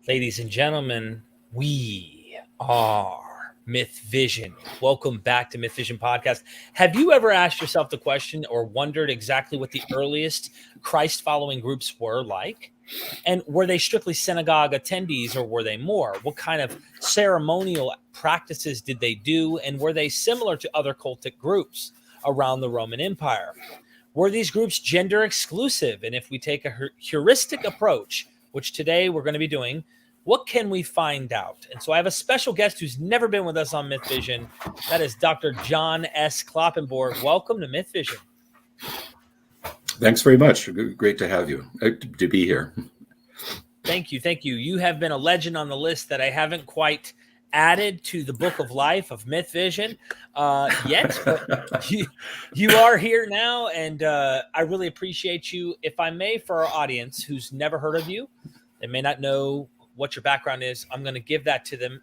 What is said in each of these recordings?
Ladies and gentlemen, we are MythVision. Welcome back to MythVision Podcast. Have you ever asked yourself the question or wondered exactly what the earliest Christ-following groups were like? And were they strictly synagogue attendees or were they more? What kind of ceremonial practices did they do? And were they similar to other cultic groups around the Roman Empire? Were these groups gender exclusive? And if we take a heuristic approach, which today we're going to be doing, what can we find out? And so I have a special guest who's never been with us on MythVision. That is Dr. John S. Kloppenborg. Welcome to MythVision. Thanks very much. Great to have you, to be here. Thank you. Thank you. You have been a legend on the list that I haven't quite added to the book of life of MythVision yet, but you are here now, and I really appreciate you. If I may, for our audience who's never heard of you, they may not know what your background is, I'm going to give that to them.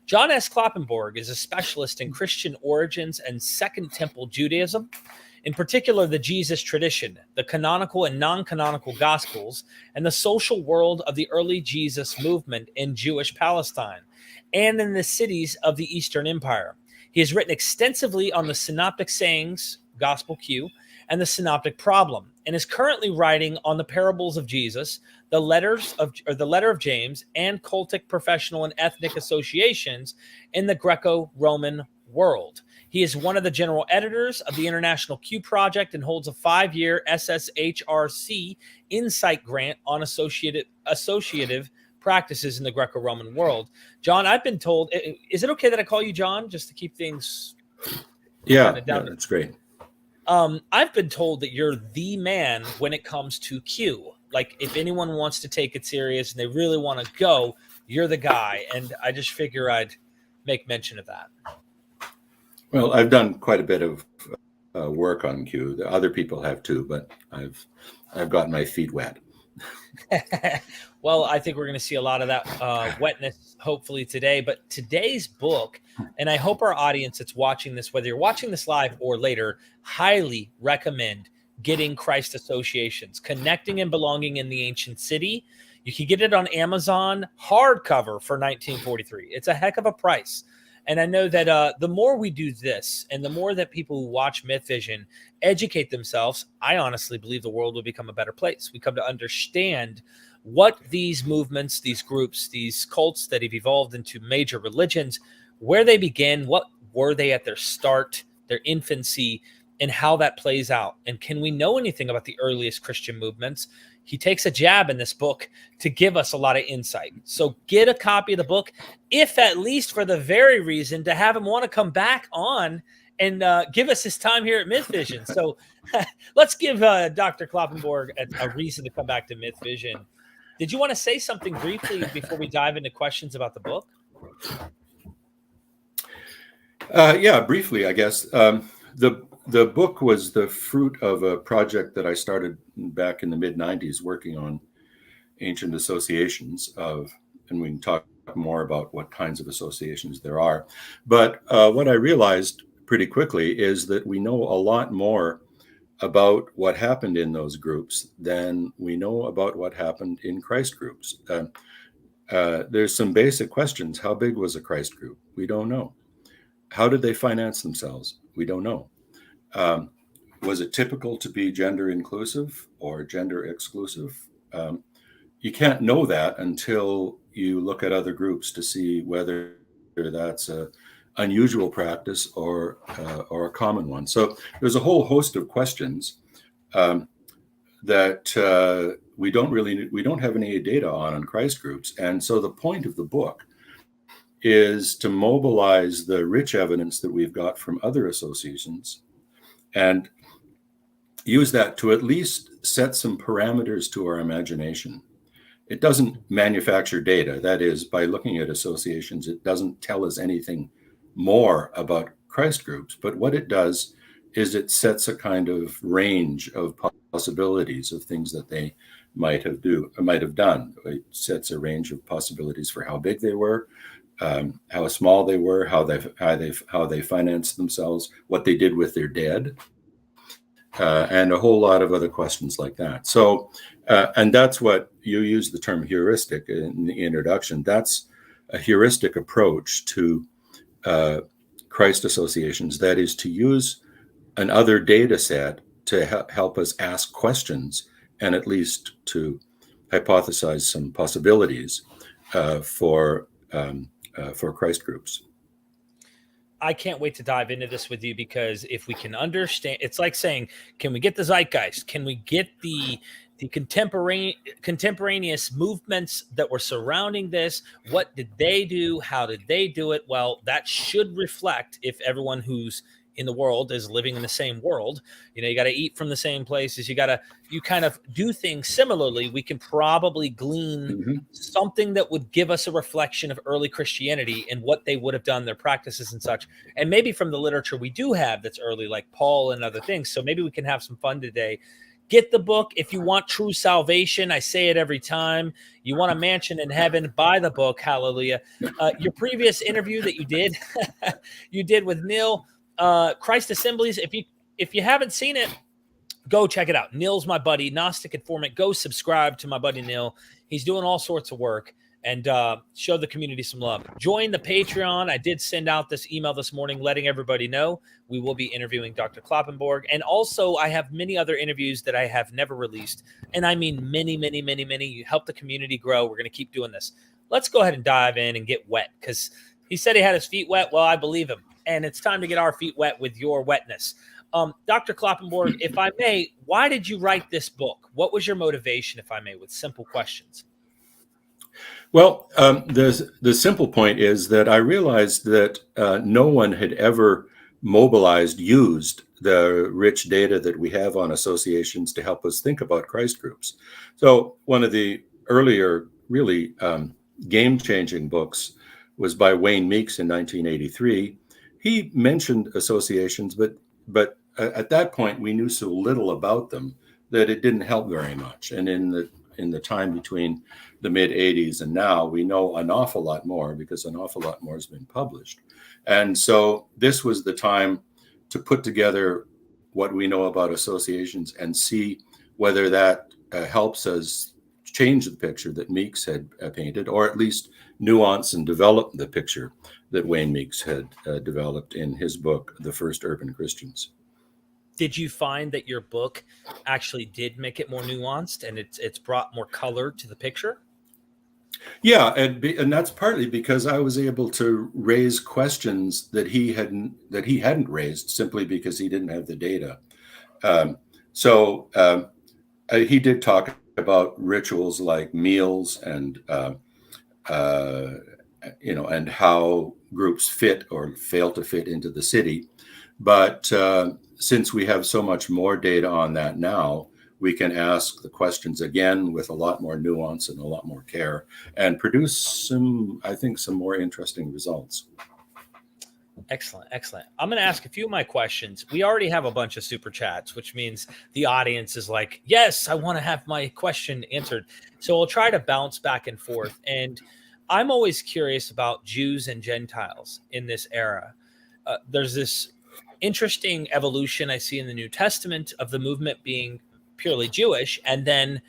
John S. Kloppenborg is a specialist in Christian origins and Second Temple Judaism, in particular the Jesus tradition, the canonical and non-canonical Gospels, and the social world of the early Jesus movement in Jewish Palestine and in the cities of the Eastern Empire. He has written extensively on the synoptic sayings, Gospel Q, and the synoptic problem, and is currently writing on the parables of Jesus, the letter of James, and cultic, professional, and ethnic associations in the Greco-Roman world. He is one of the general editors of the International Q Project and holds a 5-year SSHRC Insight Grant on associative practices in the Greco-Roman world. John, I've been told, is it okay that I call you John just to keep things down? Yeah, that's great. I've been told that you're the man when it comes to Q. Like, if anyone wants to take it serious and they really want to go, you're the guy. And I just figure I'd make mention of that. Well, I've done quite a bit of work on Q. The other people have too, but I've gotten my feet wet. Well, I think we're going to see a lot of that wetness hopefully today. But today's book, and I hope our audience that's watching this, whether you're watching this live or later, highly recommend getting Christ Associations, Connecting and Belonging in the Ancient City. You can get it on Amazon, hardcover for $19.43. It's a heck of a price. And I know that the more we do this and the more that people who watch MythVision educate themselves, I honestly believe the world will become a better place. We come to understand what these movements, these groups, these cults that have evolved into major religions, where they begin, what were they at their start, their infancy, and how that plays out. And can we know anything about the earliest Christian movements? He takes a jab in this book to give us a lot of insight. So get a copy of the book, if at least for the very reason to have him want to come back on and give us his time here at MythVision. So let's give Dr. Kloppenborg a reason to come back to MythVision. Did you want to say something briefly before we dive into questions about the book? Yeah, briefly, I guess. The book was the fruit of a project that I started back in the mid-90s working on ancient associations and we can talk more about what kinds of associations there are. But what I realized pretty quickly is that we know a lot more about what happened in those groups than we know about what happened in Christ groups. There's some basic questions. How big was a Christ group? We don't know. How did they finance themselves? We don't know. Was it typical to be gender inclusive or gender exclusive? You can't know that until you look at other groups to see whether that's a unusual practice or a common one. So there's a whole host of questions that we don't have any data on Christ groups. And so the point of the book is to mobilize the rich evidence that we've got from other associations and use that to at least set some parameters to our imagination. It doesn't manufacture data. That is, by looking at associations, it doesn't tell us anything more about Christ groups. But what it does is it sets a kind of range of possibilities of things that they might have done. It sets a range of possibilities for how big they were, how small they were, how they financed themselves, what they did with their dead, and a whole lot of other questions like that. So, and that's what you use the term heuristic in the introduction. That's a heuristic approach to Christ associations. That is to use another data set to help us ask questions and at least to hypothesize some possibilities for Christ groups. I can't wait to dive into this with you, because if we can understand, it's like saying, can we get the zeitgeist? Can we get the contemporaneous movements that were surrounding this? What did they do? How did they do it? Well, that should reflect, if everyone who's in the world is living in the same world, you got to eat from the same places. You kind of do things similarly. We can probably glean something that would give us a reflection of early Christianity and what they would have done, their practices and such. And maybe from the literature we do have that's early, like Paul and other things. So maybe we can have some fun today. Get the book. If you want true salvation, I say it every time. You want a mansion in heaven, buy the book. Hallelujah. Your previous interview that you did, you did with Neil, Christ Assemblies. If you haven't seen it, go check it out. Neil's my buddy, Gnostic Informant. Go subscribe to my buddy Neil. He's doing all sorts of work, and show the community some love. Join the Patreon. I did send out this email this morning letting everybody know we will be interviewing Dr. Kloppenborg. And also I have many other interviews that I have never released. And I mean many, many, many, many. You help the community grow. We're going to keep doing this. Let's go ahead and dive in and get wet, because he said he had his feet wet. Well, I believe him. And it's time to get our feet wet with your wetness. Dr. Kloppenborg, if I may, why did you write this book? What was your motivation, if I may, with simple questions? Well, the simple point is that I realized that no one had ever used the rich data that we have on associations to help us think about Christ groups. So one of the earlier really game-changing books was by Wayne Meeks in 1983. He mentioned associations, but at that point we knew so little about them that it didn't help very much. And in the time between the mid 80s and now, we know an awful lot more, because an awful lot more has been published. And so this was the time to put together what we know about associations and see whether that helps us change the picture that Meeks had painted, or at least nuance and develop the picture that Wayne Meeks had developed in his book, The First Urban Christians. Did you find that your book actually did make it more nuanced, and it's brought more color to the picture? Yeah, and that's partly because I was able to raise questions that he hadn't raised, simply because he didn't have the data. He did talk about rituals like meals and and how groups fit or fail to fit into the city. But since we have so much more data on that now, we can ask the questions again with a lot more nuance and a lot more care, and produce some more interesting results. Excellent. I'm going to ask a few of my questions. We already have a bunch of super chats, which means the audience is like, yes, I want to have my question answered. So I'll try to bounce back and forth. And I'm always curious about Jews and Gentiles in this era. There's this interesting evolution I see in the New Testament of the movement being purely Jewish, and then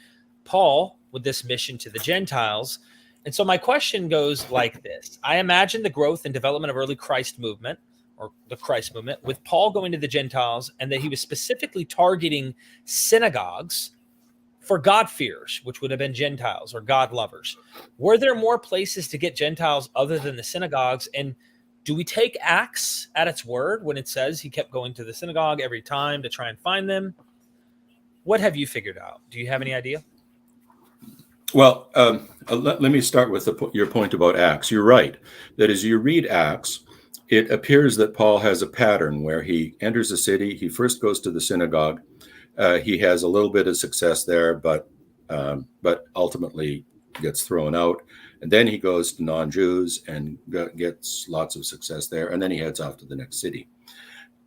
Paul with this mission to the Gentiles. And so my question goes like this. I imagine the growth and development of early Christ movement, or the Christ movement, with Paul going to the Gentiles, and that he was specifically targeting synagogues for God-fearers, which would have been Gentiles or God lovers. Were there more places to get Gentiles other than the synagogues? And do we take Acts at its word when it says he kept going to the synagogue every time to try and find them? What have you figured out? Do you have any idea? Well, let me start with your point about Acts. You're right, that as you read Acts, it appears that Paul has a pattern where he enters a city. He first goes to the synagogue. He has a little bit of success there, but ultimately gets thrown out. And then he goes to non-Jews and gets lots of success there. And then he heads off to the next city.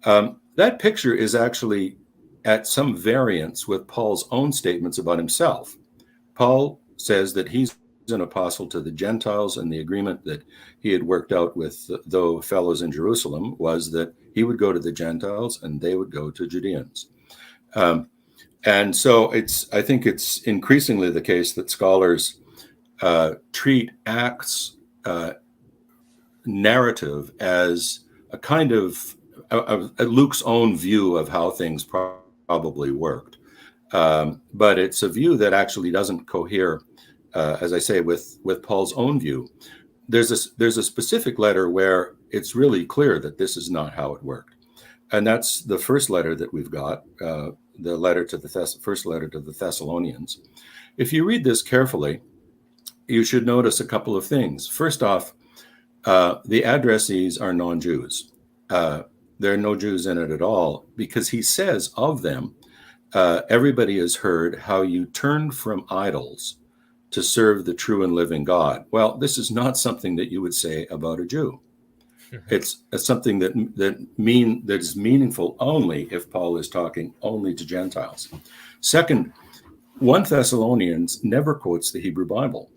That picture is actually at some variance with Paul's own statements about himself. Paul says that he's an apostle to the Gentiles, and the agreement that he had worked out with the fellows in Jerusalem was that he would go to the Gentiles and they would go to Judeans. And so I think it's increasingly the case that scholars treat Acts narrative as a kind of Luke's own view of how things probably worked. But it's a view that actually doesn't cohere, as I say, with Paul's own view. There's a specific letter where it's really clear that this is not how it worked. And that's the first letter that we've got, the letter to the first letter to the Thessalonians. If you read this carefully, you should notice a couple of things. First off, the addressees are non-Jews. There are no Jews in it at all, because he says of them, everybody has heard how you turned from idols to serve the true and living God. Well, this is not something that you would say about a Jew. It's something that is meaningful only if Paul is talking only to Gentiles. Second, 1 Thessalonians never quotes the Hebrew Bible.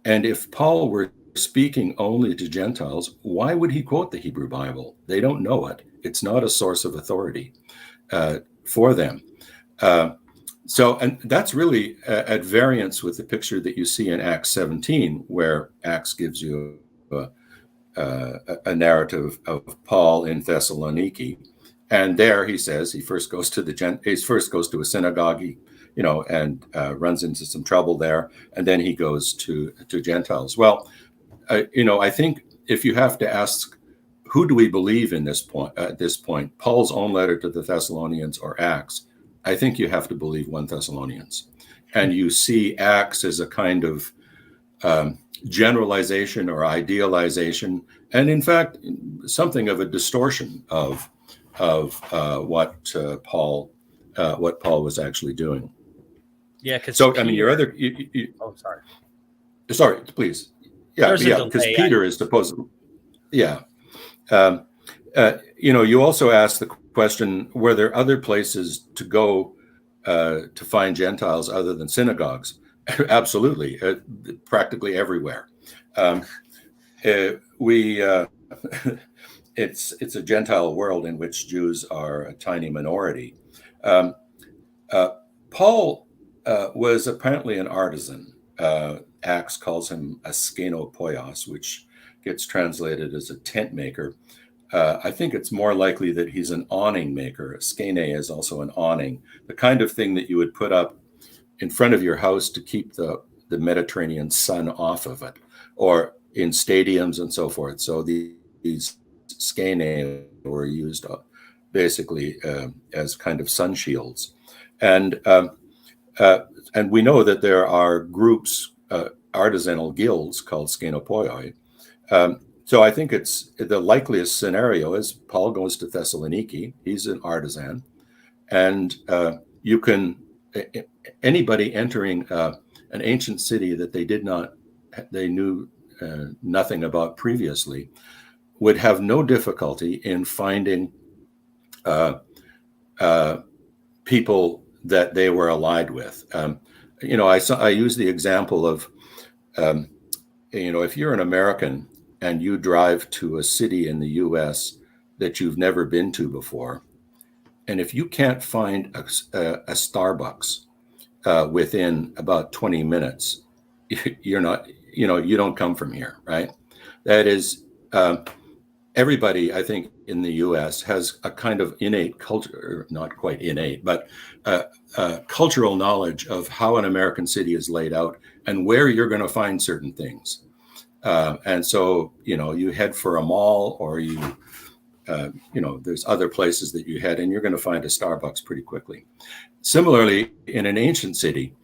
And if Paul were speaking only to Gentiles, why would he quote the Hebrew Bible? They don't know it. It's not a source of authority for them. And that's really at variance with the picture that you see in Acts 17, where Acts gives you a narrative of Paul in Thessaloniki, and there he says he first goes to a synagogue, and runs into some trouble there, and then he goes to Gentiles. Well, I think if you have to ask, who do we believe in at this point, Paul's own letter to the Thessalonians or Acts, I think you have to believe 1 Thessalonians, and you see Acts as a kind of generalization or idealization, and in fact, something of a distortion of what Paul was actually doing. Yeah, because your other. sorry. Sorry, please. Yeah, because Peter is supposed. Yeah. You also asked the question: were there other places to go to find Gentiles other than synagogues? Absolutely, practically everywhere. It's a Gentile world in which Jews are a tiny minority. Paul was apparently an artisan. Acts calls him a skenopoios, which gets translated as a tent maker. I think it's more likely that he's an awning maker. A skene is also an awning, the kind of thing that you would put up in front of your house to keep the Mediterranean sun off of it, or in stadiums and so forth. So these skene were used basically as kind of sun shields. And we know that there are groups, artisanal guilds called skenopoioi. So I think it's the likeliest scenario is Paul goes to Thessaloniki. He's an artisan, and anybody entering an ancient city that they knew nothing about previously would have no difficulty in finding people that they were allied with. I use the example of, if you're an American and you drive to a city in the U.S. that you've never been to before, and if you can't find a Starbucks within about 20 minutes, you're not, you don't come from here, right? That is, everybody, I think, in the U.S. has a kind of innate culture, not quite innate, but cultural knowledge of how an American city is laid out and where you're going to find certain things. And so, you head for a mall, or there's other places that you head, and you're going to find a Starbucks pretty quickly. Similarly, in an ancient city,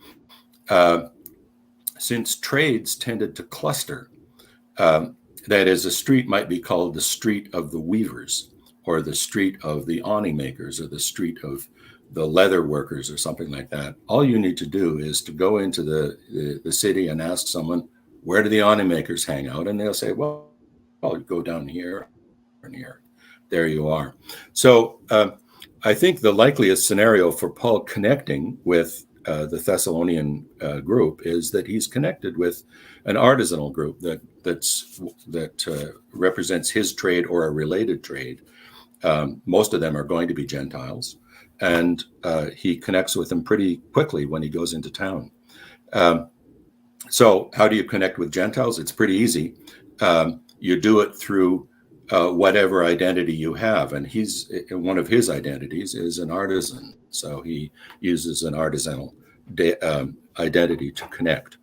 since trades tended to cluster, that is, a street might be called the street of the weavers, or the street of the awning makers, or the street of the leather workers, or something like that. All you need to do is to go into the city and ask someone, where do the awning makers hang out? And they'll say, well, you go down here and here. There you are. So I think the likeliest scenario for Paul connecting with the Thessalonian group is that he's connected with an artisanal group that represents his trade or a related trade. Most of them are going to be Gentiles. and he connects with them pretty quickly when he goes into town. So how do you connect with Gentiles? It's pretty easy. You do it through whatever identity you have. And one of his identities is an artisan. So he uses an artisanal identity to connect.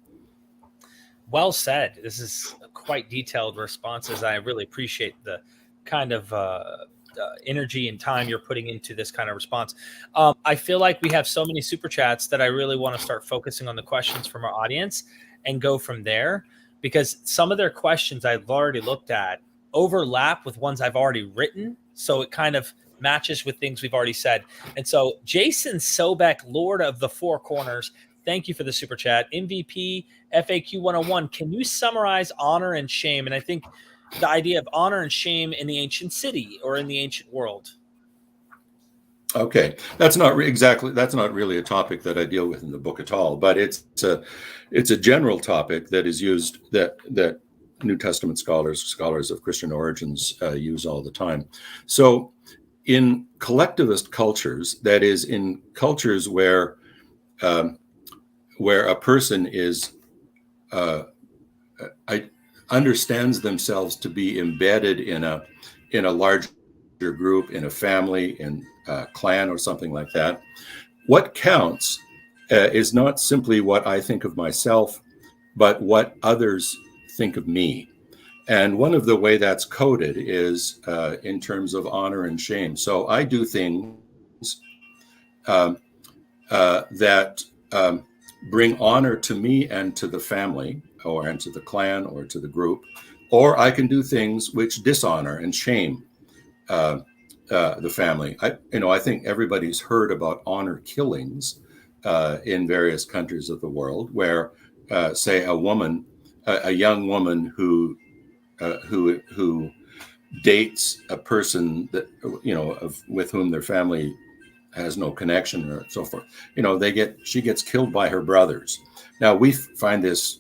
Well said. This is quite detailed responses. I really appreciate the kind of energy and time you're putting into this kind of response. I feel like we have so many super chats that I really want to start focusing on the questions from our audience and go from there, because some of their questions I've already looked at overlap with ones I've already written. So it kind of matches with things we've already said. And so Jason Sobek, Lord of the Four Corners, thank you for the super chat. MVP FAQ 101. Can you summarize honor and shame? And I think the idea of honor and shame in the ancient city or in the ancient world. Okay, that's not really a topic that I deal with in the book at all, but it's a general topic that is used, that New Testament scholars of Christian origins use all the time. So in collectivist cultures, that is, in cultures where a person is understands themselves to be embedded in a larger group, in a family, in a clan or something like that, what counts is not simply what I think of myself, but what others think of me. And one of the way that's coded is in terms of honor and shame. So I do things that bring honor to me and to the family, and to the clan, or to the group, or I can do things which dishonor and shame the family. I think everybody's heard about honor killings in various countries of the world, where, say, a young woman who dates a person that with whom their family has no connection, or so forth. She gets killed by her brothers. Now we find this,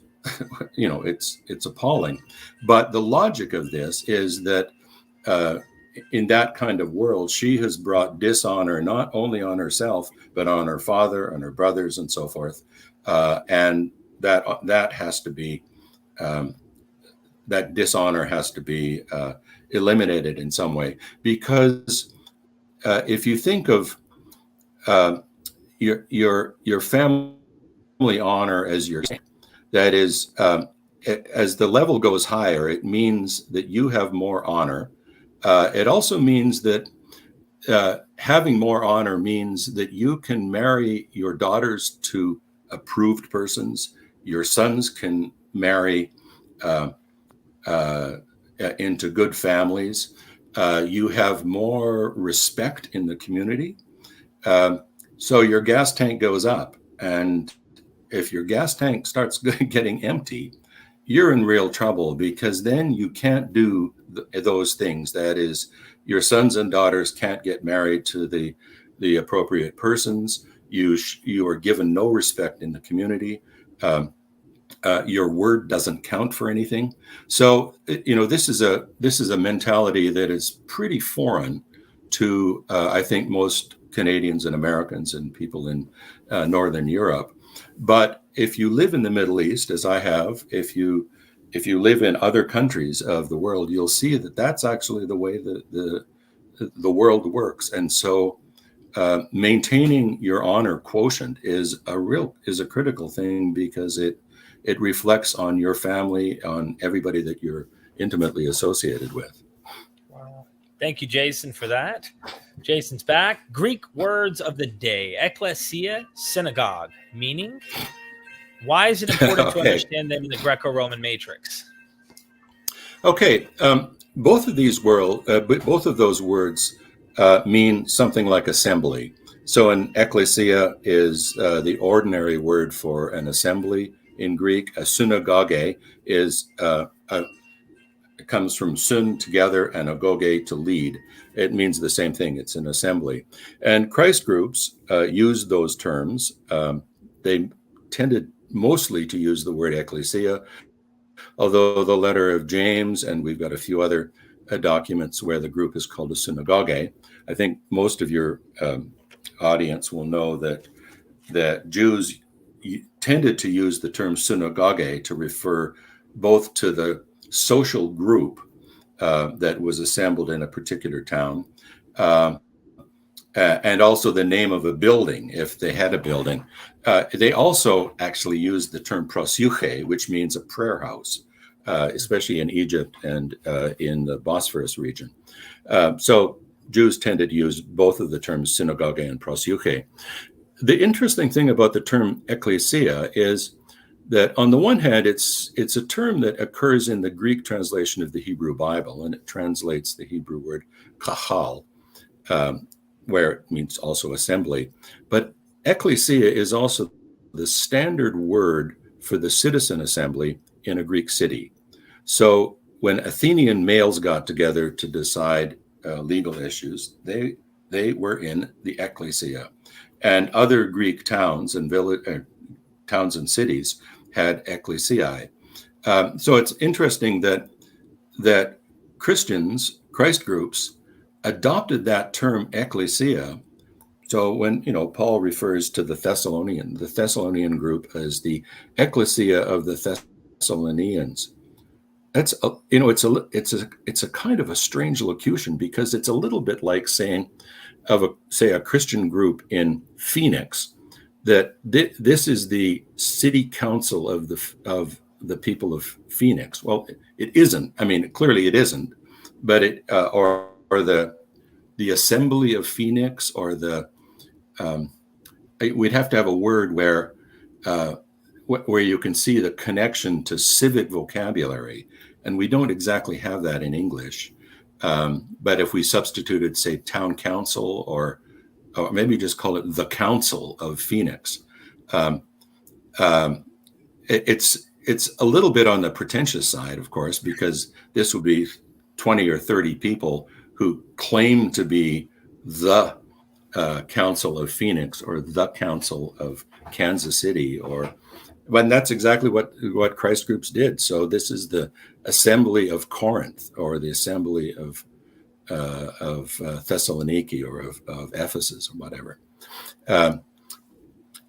it's appalling, but the logic of this is that in that kind of world, she has brought dishonor not only on herself, but on her father and her brothers and so forth, and that has to be that dishonor has to be eliminated in some way, because if you think of your family honor as your, that is, as the level goes higher, it means that you have more honor. It also means that having more honor means that you can marry your daughters to approved persons. Your sons can marry into good families. You have more respect in the community. So your gas tank goes up. And if your gas tank starts getting empty, you're in real trouble, because then you can't do those things. That is, your sons and daughters can't get married to the appropriate persons. You are given no respect in the community. Your word doesn't count for anything. So this is a mentality that is pretty foreign to I think most Canadians and Americans and people in Northern Europe. But if you live in the Middle East, as I have, if you live in other countries of the world, you'll see that that's actually the way the world works. And so maintaining your honor quotient is a critical thing, because it reflects on your family, on everybody that you're intimately associated with. Wow. Thank you, Jason, for that. Jason's back. Greek words of the day: ecclesia, synagogue. Meaning? Why is it important to understand them in the Greco-Roman matrix? Okay, both of those words mean something like assembly. So an ecclesia is the ordinary word for an assembly in Greek. A synagogue is it comes from sun, together, and agoge, to lead. It means the same thing. It's an assembly. And Christ groups use those terms. They tended mostly to use the word ecclesia, although the letter of James, and we've got a few other documents where the group is called a synagogue. I think most of your audience will know that Jews tended to use the term synagogue to refer both to the social group that was assembled in a particular town, and also the name of a building, if they had a building. They also actually used the term prosuche, which means a prayer house, especially in Egypt and in the Bosphorus region. So Jews tended to use both of the terms synagogue and prosuche. The interesting thing about the term ecclesia is that on the one hand, it's a term that occurs in the Greek translation of the Hebrew Bible, and it translates the Hebrew word kahal, where it means also assembly. But ecclesia is also the standard word for the citizen assembly in a Greek city. So when Athenian males got together to decide legal issues, they were in the ecclesia. And other Greek towns and towns and cities had ecclesiae. So it's interesting that Christians, Christ groups, adopted that term ecclesia. So when Paul refers to the Thessalonian group as the ecclesia of the Thessalonians, that's it's a kind of a strange locution, because it's a little bit like saying of a Christian group in Phoenix that this is the city council of the people of Phoenix. Well, it isn't. I mean, clearly it isn't. But it or the assembly of Phoenix, or we'd have to have a word where you can see the connection to civic vocabulary, and we don't exactly have that in English. But if we substituted, say, town council, or maybe just call it the Council of Phoenix, it's a little bit on the pretentious side, of course, because this would be 20 or 30 people who claim to be the Council of Phoenix or the Council of Kansas City, but that's exactly what Christ groups did. So this is the Assembly of Corinth, or the Assembly of Thessaloniki, or of Ephesus, or whatever.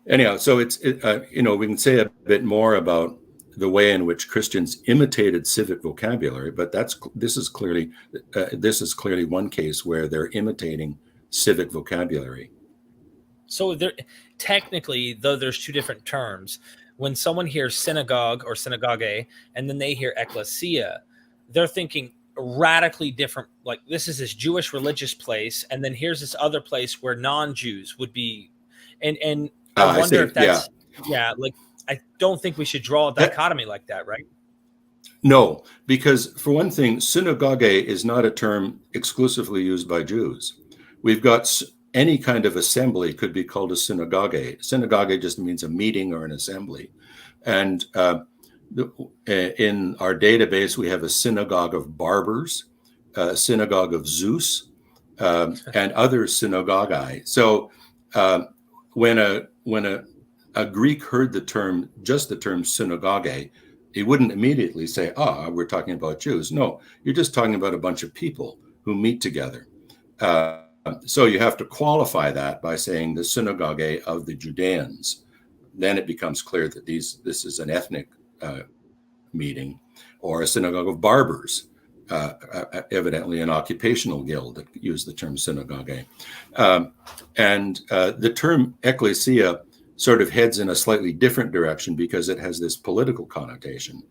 Anyhow, so we can say a bit more about the way in which Christians imitated civic vocabulary, but this is clearly one case where they're imitating civic vocabulary. So technically, though, there's two different terms. When someone hears synagogue or synagogue, and then they hear ecclesia, they're thinking radically different. Like, this is this Jewish religious place, and then here's this other place where non-Jews would be. And I wonder if that's like, I don't think we should draw a dichotomy like that, right? No, because for one thing, synagogue is not a term exclusively used by Jews. We've got any kind of assembly could be called a synagogue. Synagogue just means a meeting or an assembly. And in our database, we have a synagogue of barbers, a synagogue of Zeus, and other synagogae. So when a Greek heard the term synagogue, he wouldn't immediately say, we're talking about Jews. No, you're just talking about a bunch of people who meet together. So you have to qualify that by saying the synagogue of the Judeans. Then it becomes clear that this is an ethnic meeting, or a synagogue of barbers, evidently an occupational guild that used the term synagogue. And the term ecclesia sort of heads in a slightly different direction, because it has this political connotation,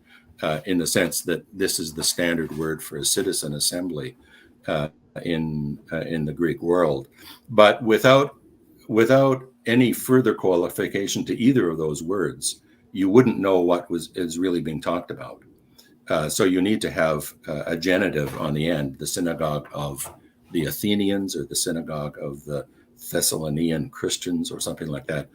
in the sense that this is the standard word for a citizen assembly in the Greek world. But without any further qualification to either of those words, you wouldn't know what is really being talked about. So you need to have a genitive on the end, the synagogue of the Athenians, or the synagogue of the Thessalonian Christians, or something like that,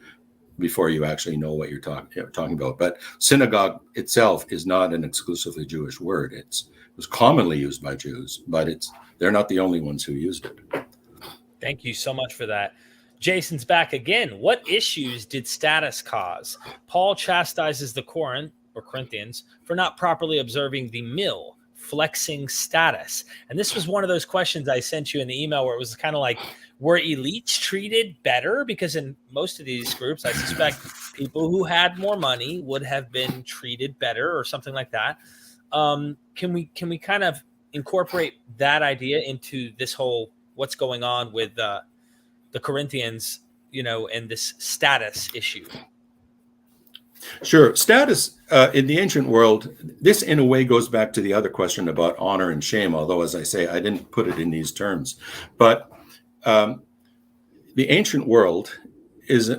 before you actually know what you're talking about. But synagogue itself is not an exclusively Jewish word. It was commonly used by Jews, but they're not the only ones who used it. Thank you so much for that. Jason's back again. What issues did status cause? Paul chastises the Corinthians for not properly observing the mill flexing status. And this was one of those questions I sent you in the email where it was kind of like, were elites treated better? Because in most of these groups, I suspect people who had more money would have been treated better or something like that. Can we kind of incorporate that idea into this whole what's going on with the Corinthians, and this status issue? Sure. Status in the ancient world, this in a way goes back to the other question about honor and shame, although, as I say, I didn't put it in these terms. But the ancient world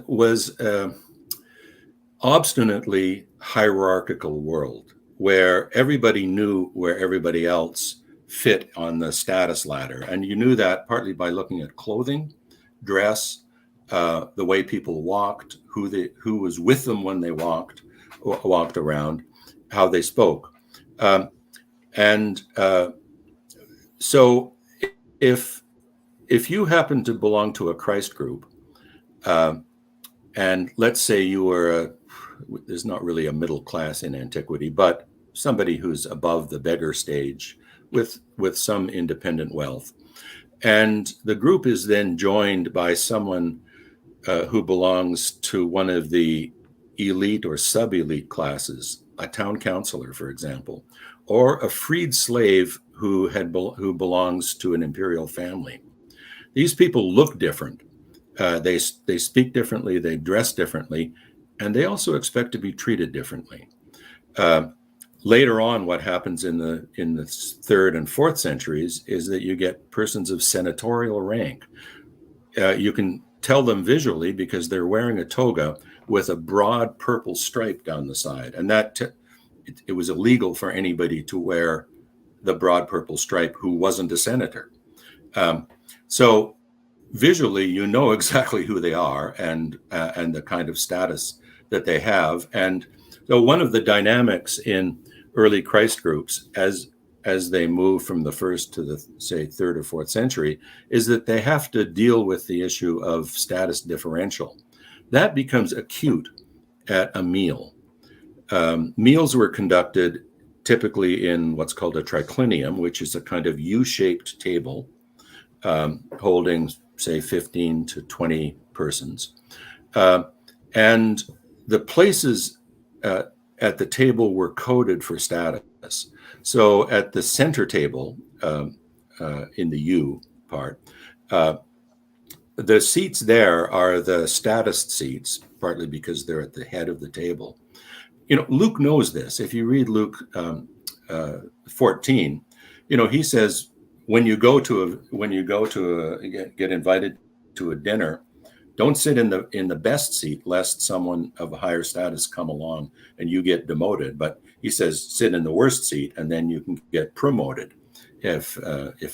was obstinately hierarchical world where everybody knew where everybody else fit on the status ladder. And you knew that partly by looking at clothing, dress, the way people walked, who was with them when they walked around, how they spoke. So if you happen to belong to a Christ group, and let's say you were there's not really a middle class in antiquity, but somebody who's above the beggar stage with some independent wealth. And the group is then joined by someone who belongs to one of the elite or sub-elite classes, a town councilor, for example, or a freed slave who belongs to an imperial family. These people look different. They speak differently, they dress differently, and they also expect to be treated differently. Later on, what happens in the 3rd and 4th centuries is that you get persons of senatorial rank. You can tell them visually because they're wearing a toga with a broad purple stripe down the side, and it was illegal for anybody to wear the broad purple stripe who wasn't a senator. So visually, you know exactly who they are and the kind of status that they have. And so one of the dynamics in early Christ groups as they move from the 1st to the, say, 3rd or 4th century is that they have to deal with the issue of status differential. That becomes acute at a meal. Meals were conducted typically in what's called a triclinium, which is a kind of U-shaped table holding, say, 15 to 20 persons. And the places at the table were coded for status. So at the center table, in the U part, the seats there are the status seats, partly because they're at the head of the table. Luke knows this. If you read Luke 14, he says when you go to get invited to a dinner, don't sit in the best seat, lest someone of a higher status come along and you get demoted. But he says sit in the worst seat, and then you can get promoted if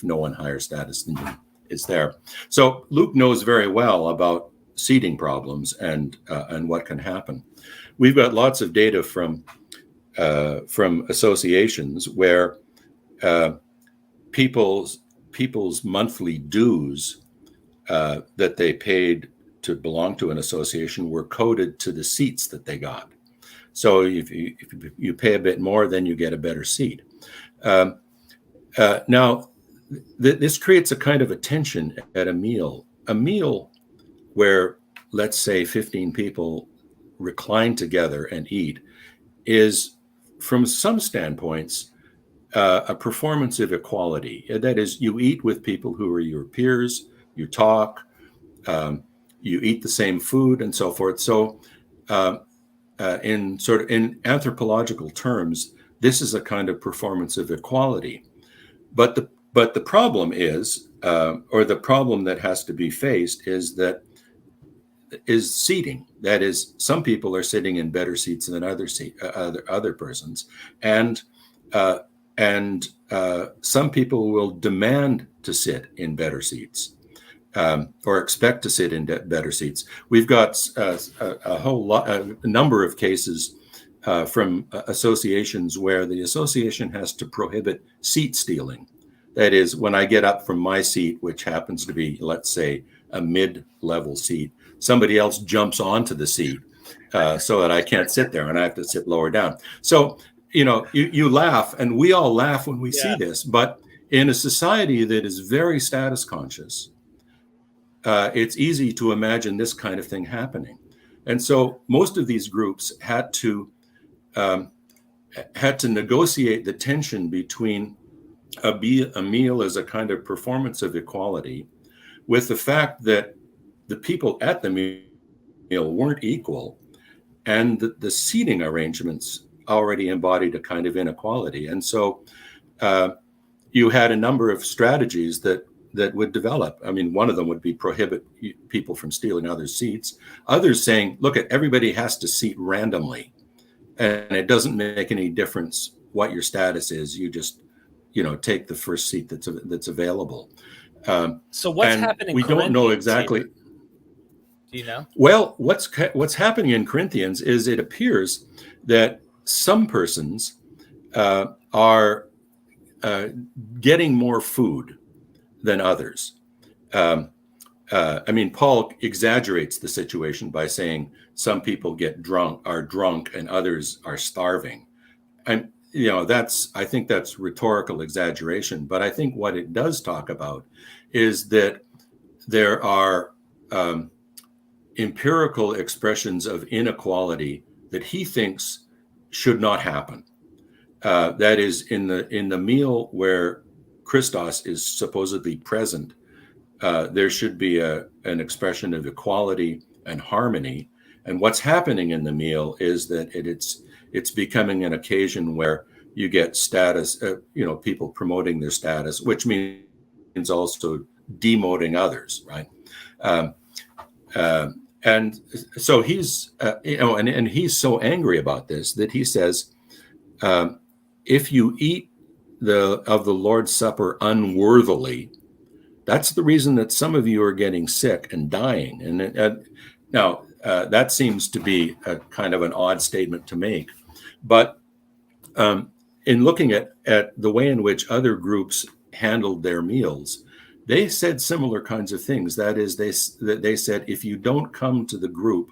no one higher status than you is there. So Luke knows very well about seating problems and what can happen. We've got lots of data from associations where people's monthly dues that they paid to belong to an association were coded to the seats that they got. So if you pay a bit more, then you get a better seat. Now, this creates a kind of a tension at a meal. A meal where, let's say, 15 people recline together and eat is, from some standpoints, a performance of equality. That is, you eat with people who are your peers, you talk, you eat the same food, and so forth. So, in anthropological terms, this is a kind of performance of equality. But the problem is, or the problem that has to be faced is seating. That is, some people are sitting in better seats than other persons, and some people will demand to sit in better seats. Or expect to sit in better seats. We've got a number of cases from associations where the association has to prohibit seat stealing. That is, when I get up from my seat, which happens to be, let's say, a mid-level seat, somebody else jumps onto the seat so that I can't sit there and I have to sit lower down. So, you laugh, and we all laugh when we see Yeah. this, but in a society that is very status conscious, it's easy to imagine this kind of thing happening. And so most of these groups had to negotiate the tension between a meal as a kind of performance of equality with the fact that the people at the meal weren't equal, and the seating arrangements already embodied a kind of inequality. And so you had a number of strategies that would develop. I mean, one of them would be prohibit people from stealing other seats. Others saying, look, everybody has to seat randomly, and it doesn't make any difference what your status is. You just, take the first seat that's available. So what's happening? We don't know exactly. Here? Do you know? Well, what's happening in Corinthians is it appears that some persons are getting more food than others. I mean, Paul exaggerates the situation by saying some people are drunk and others are starving. And I think that's rhetorical exaggeration. But I think what it does talk about is that there are empirical expressions of inequality that he thinks should not happen. That is, in the meal where Christos is supposedly present, there should be an expression of equality and harmony. And what's happening in the meal is that it's becoming an occasion where you get status, people promoting their status, which means also demoting others, right? And so he's, and he's so angry about this that he says, if you eat of the Lord's Supper unworthily, that's the reason that some of you are getting sick and dying. And now that seems to be a kind of an odd statement to make, but in looking at the way in which other groups handled their meals, they said similar kinds of things. That is, they said, if you don't come to the group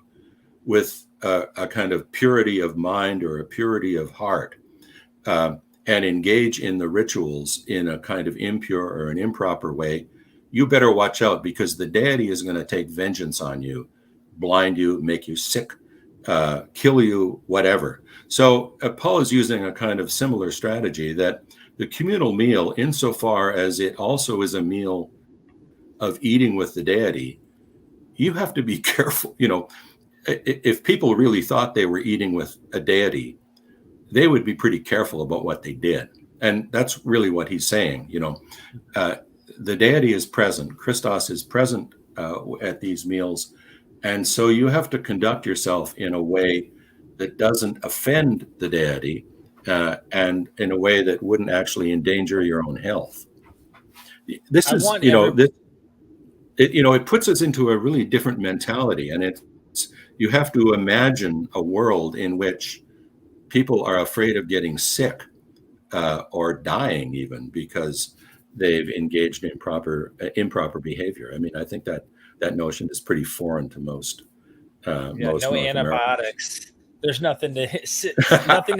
with a kind of purity of mind or a purity of heart, and engage in the rituals in a kind of impure or an improper way, you better watch out, because the deity is going to take vengeance on you, blind you, make you sick, kill you, whatever. So Paul is using a kind of similar strategy, that the communal meal, insofar as it also is a meal of eating with the deity, you have to be careful. If people really thought they were eating with a deity, they would be pretty careful about what they did. And that's really what he's saying. The deity is present. Christos is present at these meals. And so you have to conduct yourself in a way that doesn't offend the deity, and in a way that wouldn't actually endanger your own health. This is, it puts us into a really different mentality. And you have to imagine a world in which people are afraid of getting sick or dying even because they've engaged in improper behavior. I mean, I think that notion is pretty foreign to most. Most no North antibiotics. There's nothing to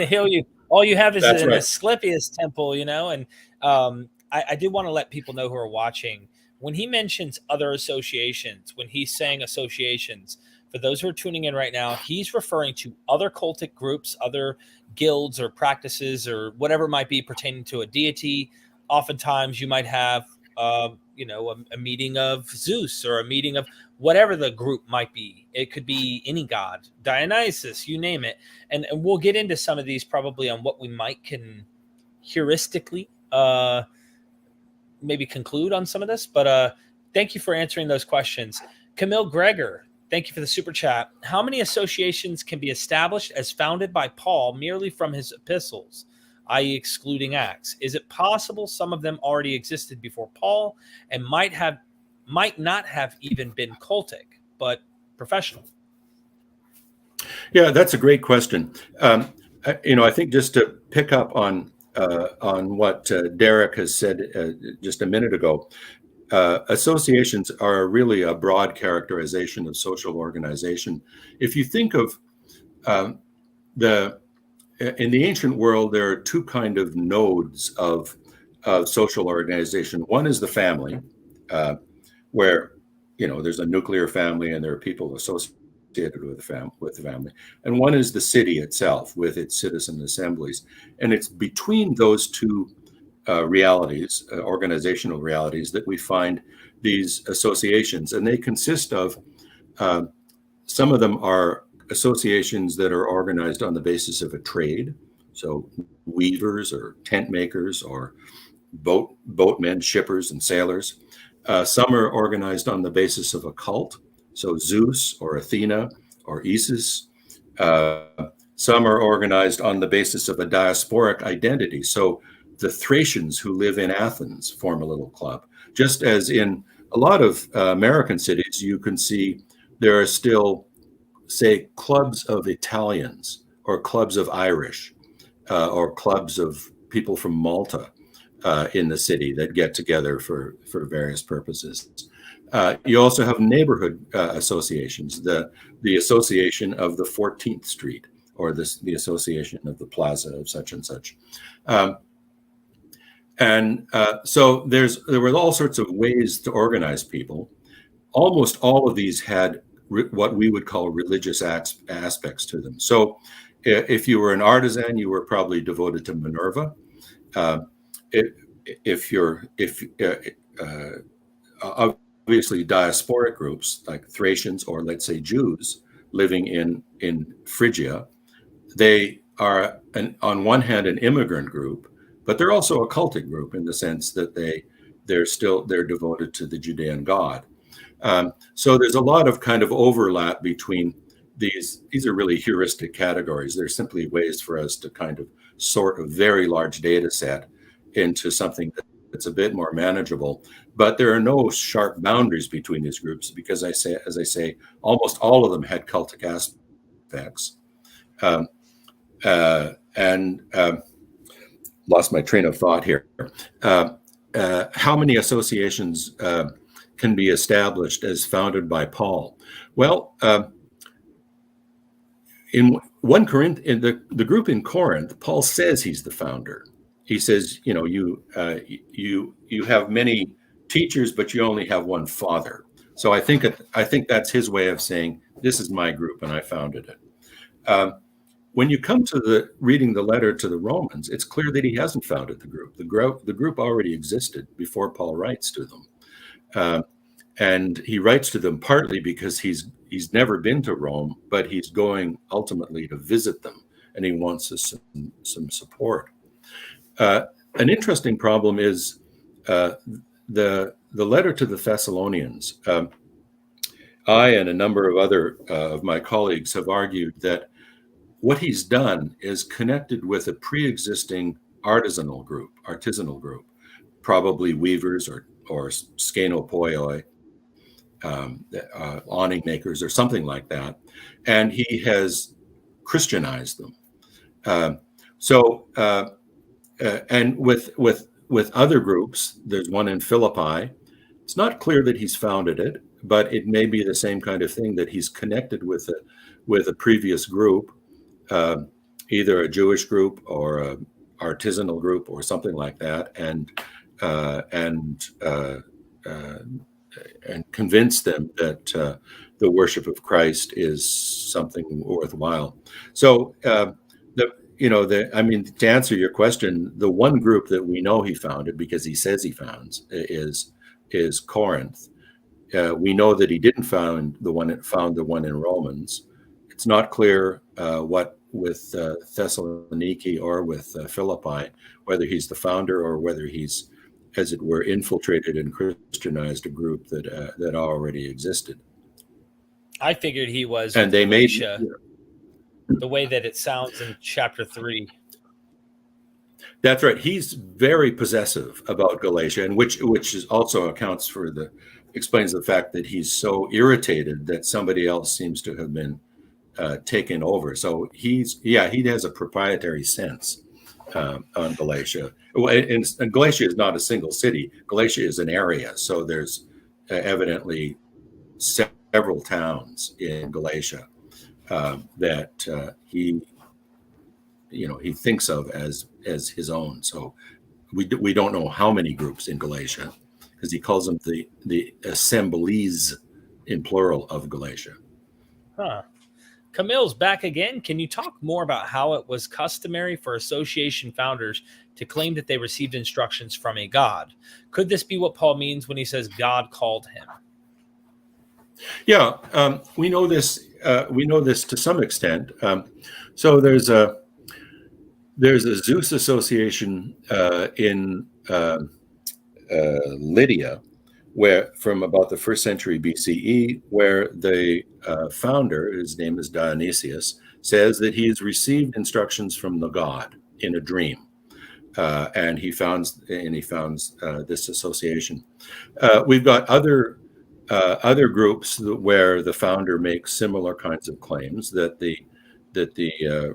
heal you. All you have is an Asclepius temple, and I do want to let people know who are watching, when he mentions other associations, when he's saying associations, for those who are tuning in right now, he's referring to other cultic groups, other guilds or practices or whatever might be pertaining to a deity. Oftentimes you might have, a meeting of Zeus or a meeting of whatever the group might be. It could be any god, Dionysus, you name it. And we'll get into some of these probably on what we can heuristically maybe conclude on some of this. But thank you for answering those questions. Camille Gregor, thank you for the super chat. How many associations can be established as founded by Paul merely from his epistles, i.e. excluding Acts? Is it possible some of them already existed before Paul and might not have even been cultic, but professional? Yeah, that's a great question. I think just to pick up on what Derek has said just a minute ago, associations are really a broad characterization of social organization. If you think of in the ancient world, there are two kind of nodes of social organization. One is the family, where there's a nuclear family and there are people associated with the family. And one is the city itself with its citizen assemblies. And it's between those two realities, organizational realities, that we find these associations. And they consist of, some of them are associations that are organized on the basis of a trade. So weavers or tent makers or boatmen, shippers and sailors. Some are organized on the basis of a cult. So Zeus or Athena or Isis. Some are organized on the basis of a diasporic identity. So the Thracians who live in Athens form a little club. Just as in a lot of American cities, you can see there are still, say, clubs of Italians or clubs of Irish or clubs of people from Malta in the city that get together for various purposes. You also have neighborhood associations, the association of the 14th Street or the association of the plaza of such and such. So there were all sorts of ways to organize people. Almost all of these had what we would call religious aspects to them. So if you were an artisan, you were probably devoted to Minerva. Obviously diasporic groups like Thracians or let's say Jews living in Phrygia, they are on one hand an immigrant group, but they're also a cultic group in the sense that they're devoted to the Judean God. So there's a lot of kind of overlap between these. These are really heuristic categories. They're simply ways for us to kind of sort a very large data set into something that's a bit more manageable. But there are no sharp boundaries between these groups because, as I say, almost all of them had cultic aspects. Lost my train of thought here. How many associations can be established as founded by Paul? Well, in 1 Corinth, in the group in Corinth, Paul says he's the founder. He says, you have many teachers, but you only have one father. So I think that's his way of saying this is my group and I founded it. When you come to reading the letter to the Romans, it's clear that he hasn't founded the group. The group already existed before Paul writes to them. And he writes to them partly because he's never been to Rome, but he's going ultimately to visit them, and he wants some support. An interesting problem is the letter to the Thessalonians. I and a number of other of my colleagues have argued that what he's done is connected with a pre-existing artisanal group, probably weavers or skenopoioi, awning makers or something like that, and he has Christianized them. And with other groups, there's one in Philippi. It's not clear that he's founded it, but it may be the same kind of thing that he's connected with a previous group, either a Jewish group or a artisanal group or something like that, and convince them that the worship of Christ is something worthwhile. So, to answer your question, the one group that we know he founded, because he says he founds, is Corinth. We know that he didn't found the one in Romans. It's not clear what with Thessaloniki or with Philippi, whether he's the founder or whether he's, as it were, infiltrated and Christianized a group that already existed. I figured he was, and they Galatia, the way that it sounds in chapter 3. That's right. He's very possessive about Galatia, and which also explains the fact that he's so irritated that somebody else seems to have been taken over. So he has a proprietary sense on Galatia. And Galatia is not a single city. Galatia is an area. So there's evidently several towns in Galatia that he he thinks of as his own. So we don't know how many groups in Galatia, because he calls them the assemblies in plural of Galatia. Huh. Camille's back again. Can you talk more about how it was customary for association founders to claim that they received instructions from a God? Could this be what Paul means when he says God called him? Yeah, we know this. We know this to some extent. So there's a Zeus association in Lydia, where from about the 1st century BCE, where the founder, his name is Dionysius, says that he has received instructions from the god in a dream, and he founds this association. We've got other groups where the founder makes similar kinds of claims that the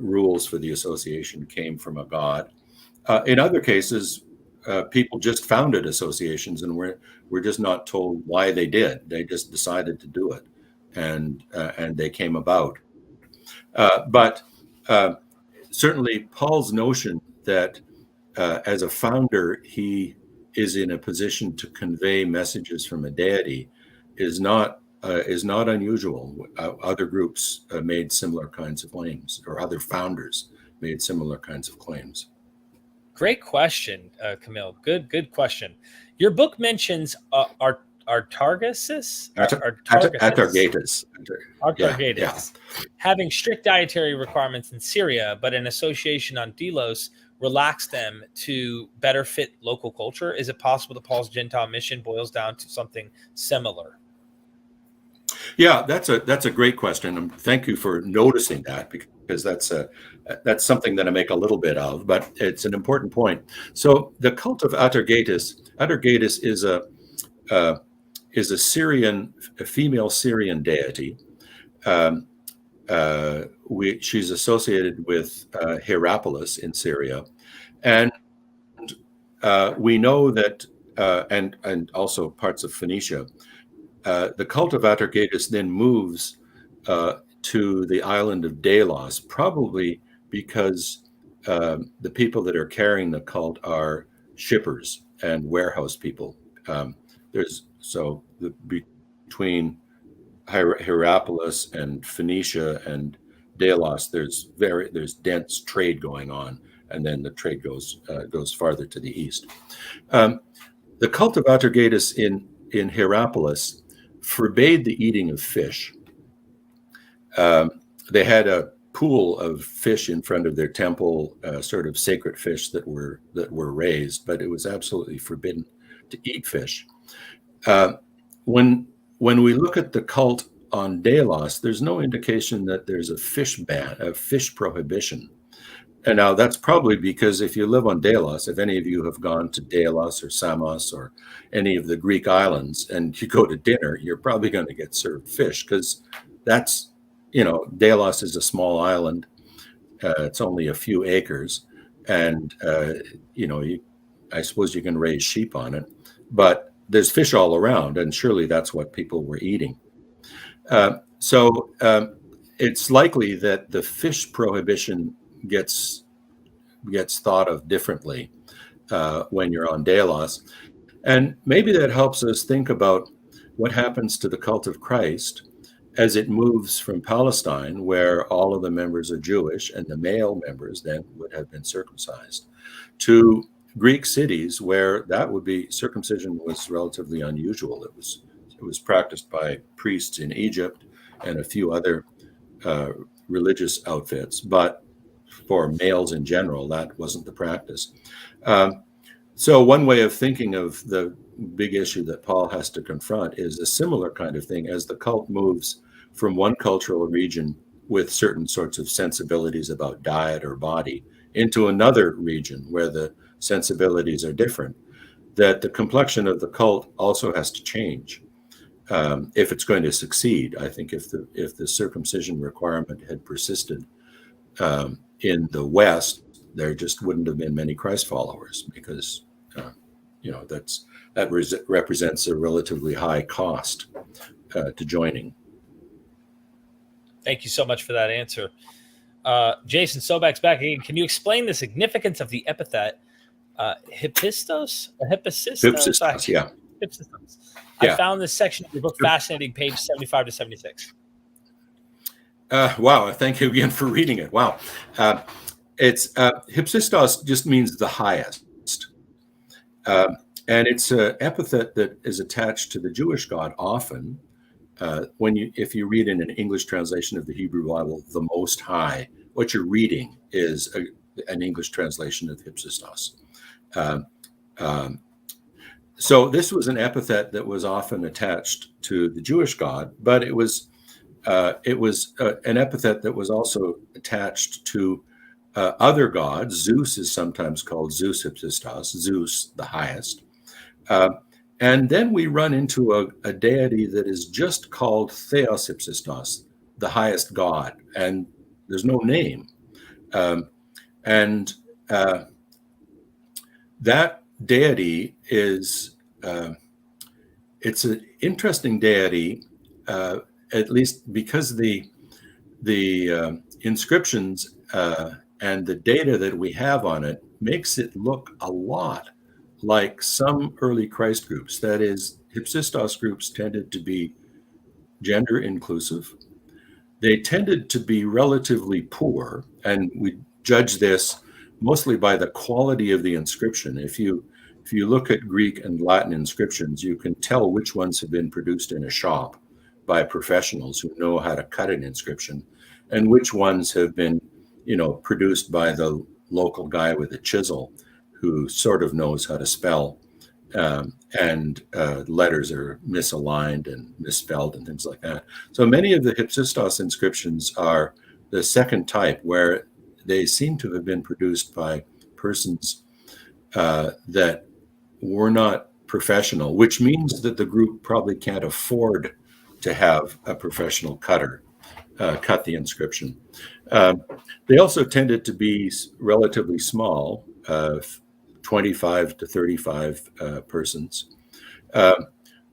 rules for the association came from a god. In other cases, people just founded associations, and we're just not told why they did. They just decided to do it, and they came about. But certainly, Paul's notion that as a founder he is in a position to convey messages from a deity is not unusual. Other groups made similar kinds of claims, or other founders made similar kinds of claims. Great question, Camille. Good question. Your book mentions Artargasus, having strict dietary requirements in Syria, but an association on Delos relaxed them to better fit local culture. Is it possible that Paul's Gentile mission boils down to something similar? Yeah, that's a great question, and thank you for noticing that, because that's something that I make a little bit of, but it's an important point. So the cult of Atargatis is a female Syrian deity. She's associated with Hierapolis in Syria, and we know that, and also parts of Phoenicia. The cult of Atargatis then moves to the island of Delos, probably because the people that are carrying the cult are shippers and warehouse people. Between Hierapolis and Phoenicia and Delos, there's dense trade going on, and then the trade goes farther to the east. The cult of Atargatis in Hierapolis forbade the eating of fish. They had a pool of fish in front of their temple, sort of sacred fish that were raised, but it was absolutely forbidden to eat fish. When we look at the cult on Delos, there's no indication that there's a fish ban, a fish prohibition. And now that's probably because if you live on Delos, if any of you have gone to Delos or Samos or any of the Greek islands and you go to dinner, you're probably going to get served fish, because that's, Delos is a small island. It's only a few acres, and I suppose you can raise sheep on it, but there's fish all around, and surely that's what people were eating. So it's likely that the fish prohibition gets thought of differently when you're on Delos, and maybe that helps us think about what happens to the cult of Christ as it moves from Palestine, where all of the members are Jewish and the male members then would have been circumcised, to Greek cities where circumcision was relatively unusual. It was practiced by priests in Egypt and a few other religious outfits, but for males in general, that wasn't the practice. So one way of thinking of the big issue that Paul has to confront is a similar kind of thing as the cult moves from one cultural region with certain sorts of sensibilities about diet or body into another region where the sensibilities are different, that the complexion of the cult also has to change if it's going to succeed. I think if the circumcision requirement had persisted in the West, there just wouldn't have been many Christ followers, because that represents a relatively high cost to joining. Thank you so much for that answer. Jason Sobek's back again. Can you explain the significance of the epithet hippistos? Hypsistos, yeah. Hippistos. I Yeah. found this section of your book fascinating, page 75 to 76. Wow. Thank you again for reading it. Wow. It's Hypsistos just means the highest. And it's an epithet that is attached to the Jewish God often. If you read in an English translation of the Hebrew Bible, the Most High, what you're reading is an English translation of Hypsistos. So this was an epithet that was often attached to the Jewish God, but it was an epithet that was also attached to other gods. Zeus is sometimes called Zeus Hypsistos, Zeus the highest. And then we run into a deity that is just called Theos Hypsistos, the highest god, and there's no name. That deity is, it's an interesting deity, at least because the inscriptions and the data that we have on it makes it look a lot like some early Christ groups. That is, Hypsistos groups tended to be gender inclusive. They tended to be relatively poor, and we judge this mostly by the quality of the inscription. If you look at Greek and Latin inscriptions, you can tell which ones have been produced in a shop by professionals who know how to cut an inscription, and which ones have been, produced by the local guy with a chisel who sort of knows how to spell, and letters are misaligned and misspelled and things like that. So many of the Hypsistos inscriptions are the second type, where they seem to have been produced by persons that were not professional, which means that the group probably can't afford to have a professional cutter cut the inscription. They also tended to be relatively small, 25 to 35 persons.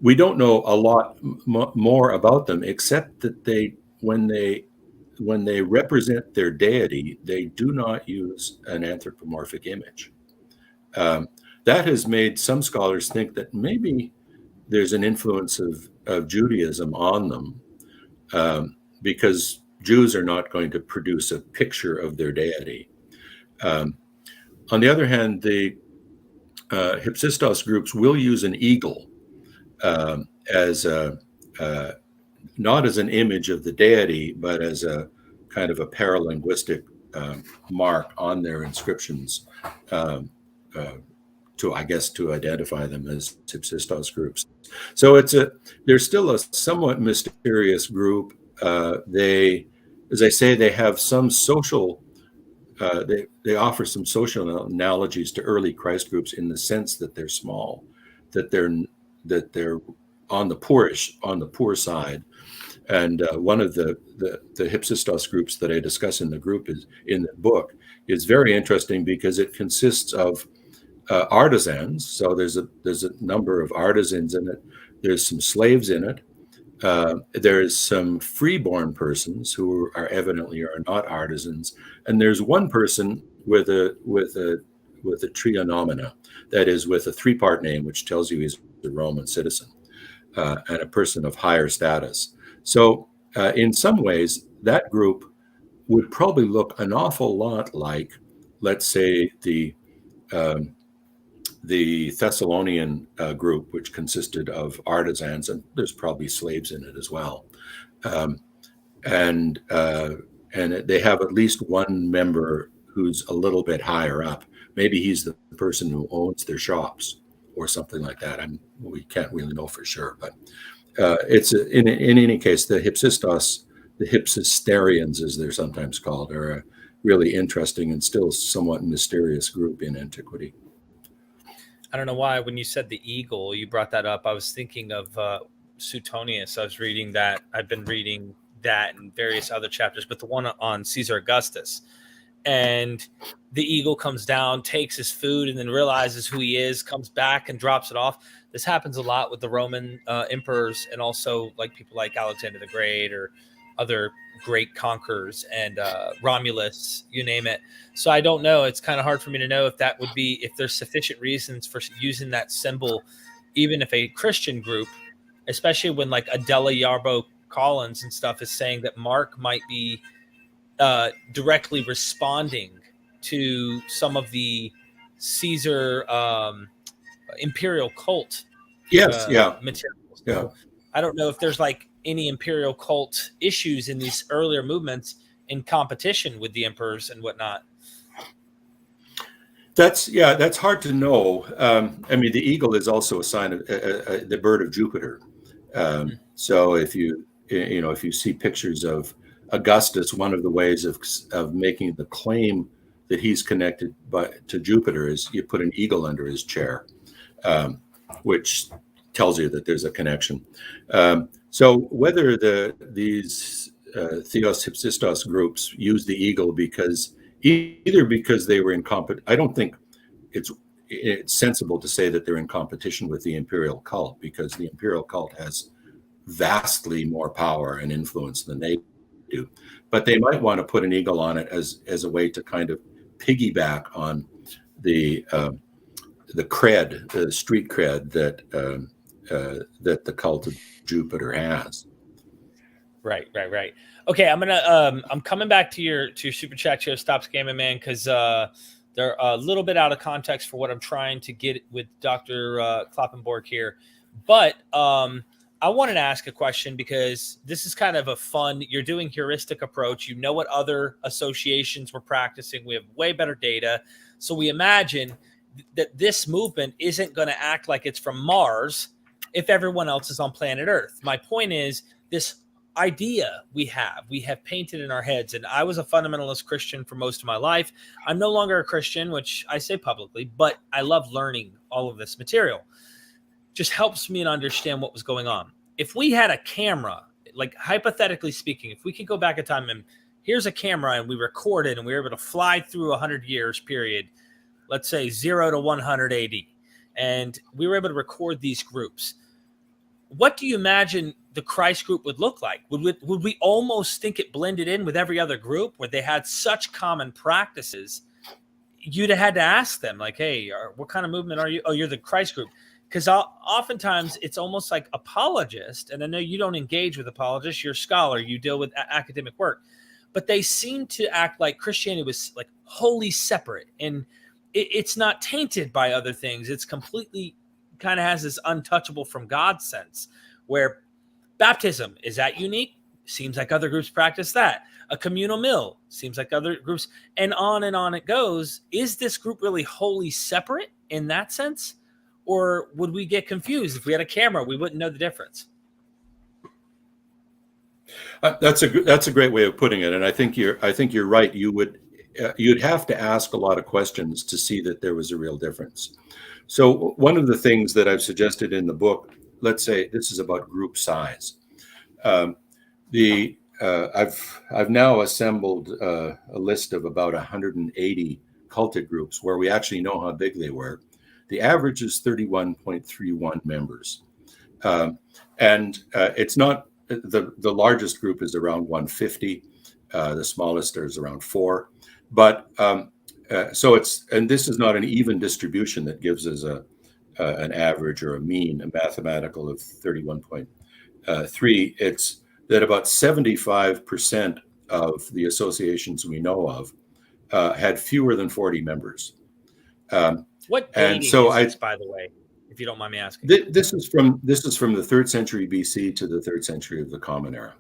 We don't know a lot more about them, except that when they represent their deity, they do not use an anthropomorphic image. That has made some scholars think that maybe there's an influence of Judaism on them, because Jews are not going to produce a picture of their deity. On the other hand, the Hypsistos groups will use an eagle as not as an image of the deity, but as a kind of a paralinguistic mark on their inscriptions, to identify them as Hypsistos groups. So they're still a somewhat mysterious group. They, as I say, they have some social. They offer some social analogies to early Christ groups in the sense that they're small, that they're on the poor side. And one of the Hypsistos groups that I discuss in the book is very interesting because it consists of artisans. So there's a number of artisans in it. There's some slaves in it. There's some freeborn persons who are evidently not artisans, and there's one person with a trionomina, that is, with a three-part name, which tells you he's a Roman citizen, and a person of higher status. So in some ways, that group would probably look an awful lot like, let's say, the Thessalonian group, which consisted of artisans, and there's probably slaves in it as well. And they have at least one member who's a little bit higher up. Maybe he's the person who owns their shops or something like that. We can't really know for sure, but in any case, the Hypsistos, the Hypsisterians, as they're sometimes called, are a really interesting and still somewhat mysterious group in antiquity. I don't know why when you said the eagle, you brought that up. I was thinking of Suetonius. I was reading that. I've been reading that in various other chapters, but the one on Caesar Augustus. And the eagle comes down, takes his food, and then realizes who he is, comes back and drops it off. This happens a lot with the Roman emperors, and also like people like Alexander the Great or other great conquerors and Romulus, you name it. So I don't know. It's kind of hard for me to know if that would be, if there's sufficient reasons for using that symbol, even if a Christian group, especially when like Adela Yarbo Collins and stuff is saying that Mark might be directly responding to some of the Caesar imperial cult Yes, yeah, materials. yeah. So I don't know if there's like any imperial cult issues in these earlier movements in competition with the emperors and whatnot. That's hard to know. I mean, the eagle is also a sign of the bird of Jupiter. So if you see pictures of Augustus, one of the ways of making the claim that he's connected to Jupiter is you put an eagle under his chair, which tells you that there's a connection. So whether these Theos Hypsistos groups use the eagle either because they were in I don't think it's sensible to say that they're in competition with the imperial cult, because the imperial cult has vastly more power and influence than they do. But they might want to put an eagle on it as a way to kind of piggyback on the cred, the street cred that the cult of Jupiter has. Right. Okay, I'm coming back to your super chat here. Stop scamming, man, because they're a little bit out of context for what I'm trying to get with Dr. Kloppenborg here. But I wanted to ask a question, because this is kind of a fun, you're doing heuristic approach. You know what other associations were practicing. We have way better data. So we imagine that this movement isn't going to act like it's from Mars if everyone else is on planet Earth. My point is, this idea we have painted in our heads, and I was a fundamentalist Christian for most of my life. I'm no longer a Christian, which I say publicly, but I love learning all of this material. Just helps me to understand what was going on. If we had a camera, like hypothetically speaking, if we could go back in time and here's a camera and we recorded and we were able to fly through 100 years period, let's say 0 to 100 AD, and we were able to record these groups, what do you imagine the Christ group would look like? Would we almost think it blended in with every other group where they had such common practices? You'd have had to ask them, like, hey, what kind of movement are you? Oh, you're the Christ group. Because oftentimes it's almost like apologists, and I know you don't engage with apologists, you're a scholar, you deal with academic work, but they seem to act like Christianity was like wholly separate, and it's not tainted by other things. It's completely kind of has this untouchable from God sense, where baptism, is that unique? Seems like other groups practice that. A communal meal seems like other groups, and on it goes. Is this group really wholly separate in that sense? Or would we get confused if we had a camera? We wouldn't know the difference. That's a great way of putting it, and I think you're right. You'd have to ask a lot of questions to see that there was a real difference. So one of the things that I've suggested in the book, let's say this is about group size. I've now assembled a list of about 180 cultic groups where we actually know how big they were. The average is 31.31 members. And it's not, the largest group is around 150. The smallest is around 4. But so and this is not an even distribution that gives us an average or a mean, a mathematical of 31.3. It's that about 75% of the associations we know of had fewer than 40 members. What dating is this, by the way, if you don't mind me asking? This is from the 3rd century BC to the 3rd century of the Common Era.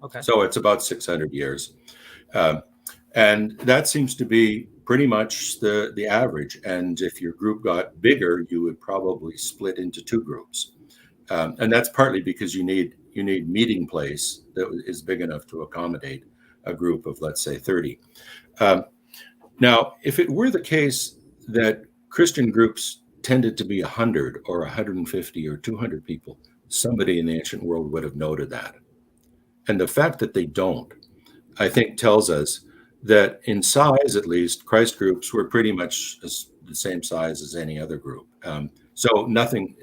Okay. So it's about 600 years. And that seems to be pretty much the average. And if your group got bigger, you would probably split into 2 groups. And that's partly because you need meeting place that is big enough to accommodate a group of, let's say, 30. Now, if it were the case that Christian groups tended to be 100 or 150 or 200 people, somebody in the ancient world would have noted that. And the fact that they don't, I think, tells us that in size, at least, Christ groups were pretty much the same size as any other group. So nothing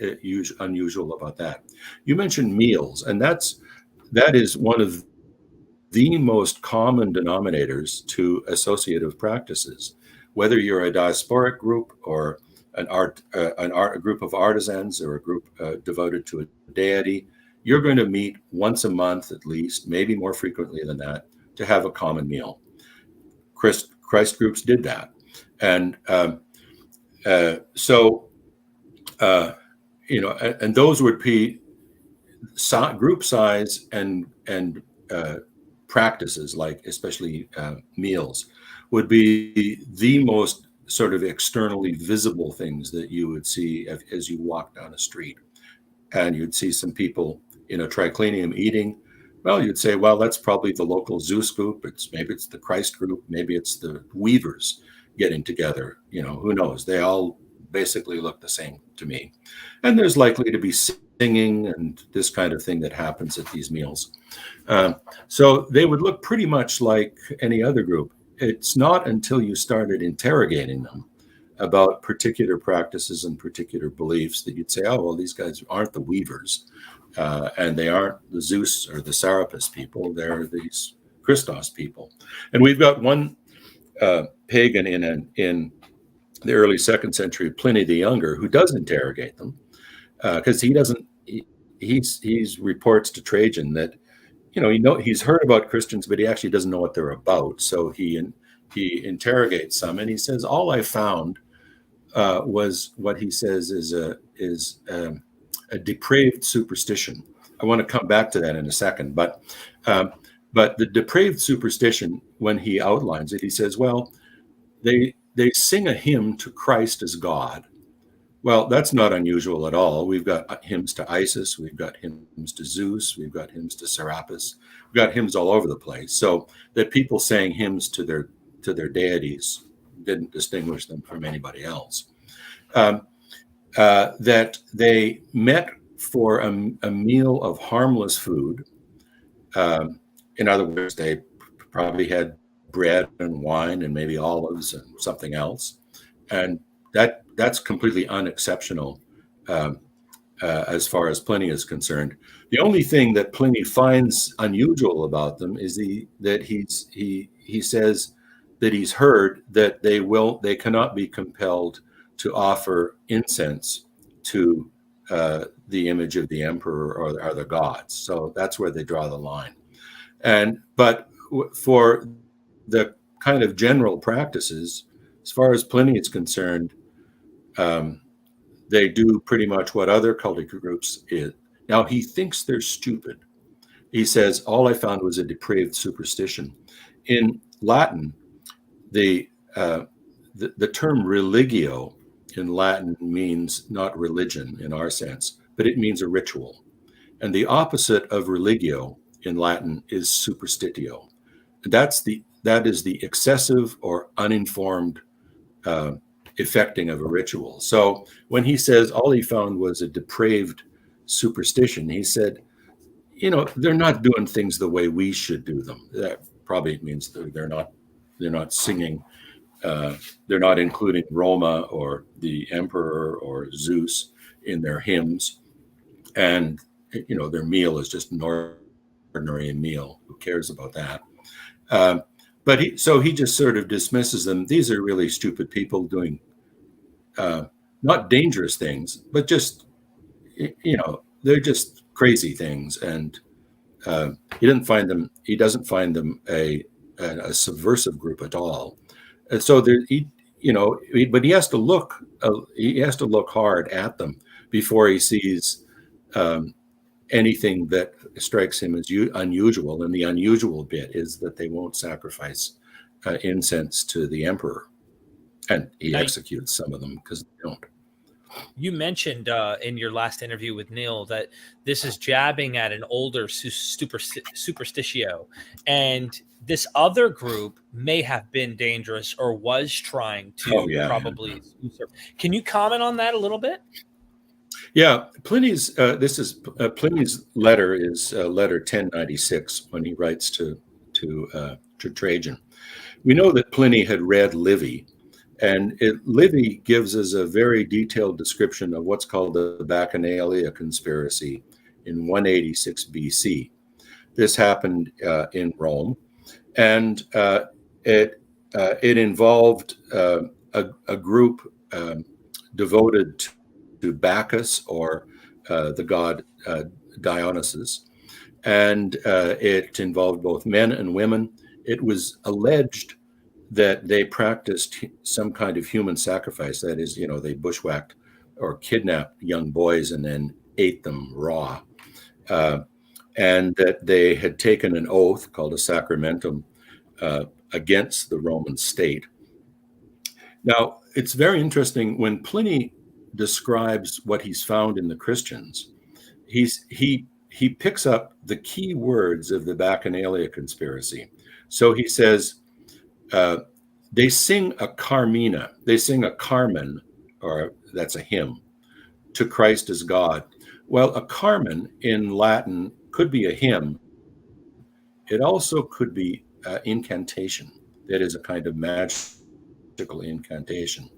unusual about that. You mentioned meals, and that is one of the most common denominators to associative practices. Whether you're a diasporic group or a group of artisans or a group devoted to a deity, you're going to meet once a month at least, maybe more frequently than that, to have a common meal. Christ groups did that. And and those would be group size and practices, like especially meals, would be the most sort of externally visible things that you would see as you walk down a street. And you'd see some people in a triclinium eating. Well, you'd say, well, that's probably the local Zeus group. Maybe it's the Christ group. Maybe it's the Weavers getting together. Who knows? They all basically look the same to me. And there's likely to be singing and this kind of thing that happens at these meals. So they would look pretty much like any other group. It's not until you started interrogating them about particular practices and particular beliefs that you'd say, oh, well, these guys aren't the Weavers, and they aren't the Zeus or the Serapis people. They're these Christos people. And we've got one pagan in the early 2nd century, Pliny the Younger, who does interrogate them, because he reports to Trajan that he's heard about Christians, but he actually doesn't know what they're about. So he interrogates some, and he says, all I found was what he says is a depraved superstition. I want to come back to that in a second, but the depraved superstition, when he outlines it, he says, well, they sing a hymn to Christ as God. Well, that's not unusual at all. We've got hymns to Isis, we've got hymns to Zeus, we've got hymns to Serapis, we've got hymns all over the place. So that people sang hymns to their deities didn't distinguish them from anybody else. That they met for a meal of harmless food. In other words, they probably had bread and wine and maybe olives and something else. And that's completely unexceptional as far as Pliny is concerned. The only thing that Pliny finds unusual about them is that he says that he's heard that they cannot be compelled to offer incense to the image of the emperor or the gods. So that's where they draw the line. But for the kind of general practices, as far as Pliny is concerned, they do pretty much what other cultic groups is. Now, he thinks they're stupid. He says, all I found was a depraved superstition. In Latin, the term religio in Latin means not religion in our sense, but it means a ritual. And the opposite of religio in Latin is superstitio. That is the excessive or uninformed effecting of a ritual. So when he says all he found was a depraved superstition, he said, they're not doing things the way we should do them. That probably means they're not singing, they're not including Roma or the emperor or Zeus in their hymns, and their meal is just an ordinary meal. Who cares about that? But he just sort of dismisses them. These are really stupid people doing not dangerous things, but just, they're just crazy things. And he doesn't find them a subversive group at all. And so but he has to look hard at them before he sees anything that strikes him as unusual. And the unusual bit is that they won't sacrifice incense to the emperor. And he executes some of them because they don't. You mentioned in your last interview with Neil that this is jabbing at an older superstitio. And this other group may have been dangerous or was trying to probably usurp. Can you comment on that a little bit? Yeah, Pliny's Pliny's letter is letter 1096 when he writes to Trajan. We know that Pliny had read Livy, and Livy gives us a very detailed description of what's called the Bacchanalia Conspiracy in 186 BC. This happened in Rome, and it involved a group devoted to Bacchus, or the god Dionysus, and it involved both men and women. It was alleged that they practiced some kind of human sacrifice. That is, they bushwhacked or kidnapped young boys and then ate them raw. And that they had taken an oath called a Sacramentum against the Roman state. Now, it's very interesting when Pliny describes what he's found in the Christians. He picks up the key words of the Bacchanalia Conspiracy. So he says, they sing a Carmina, they sing a Carmen, or that's a hymn, to Christ as God. Well, a Carmen in Latin could be a hymn. It also could be incantation. That is a kind of magical incantation.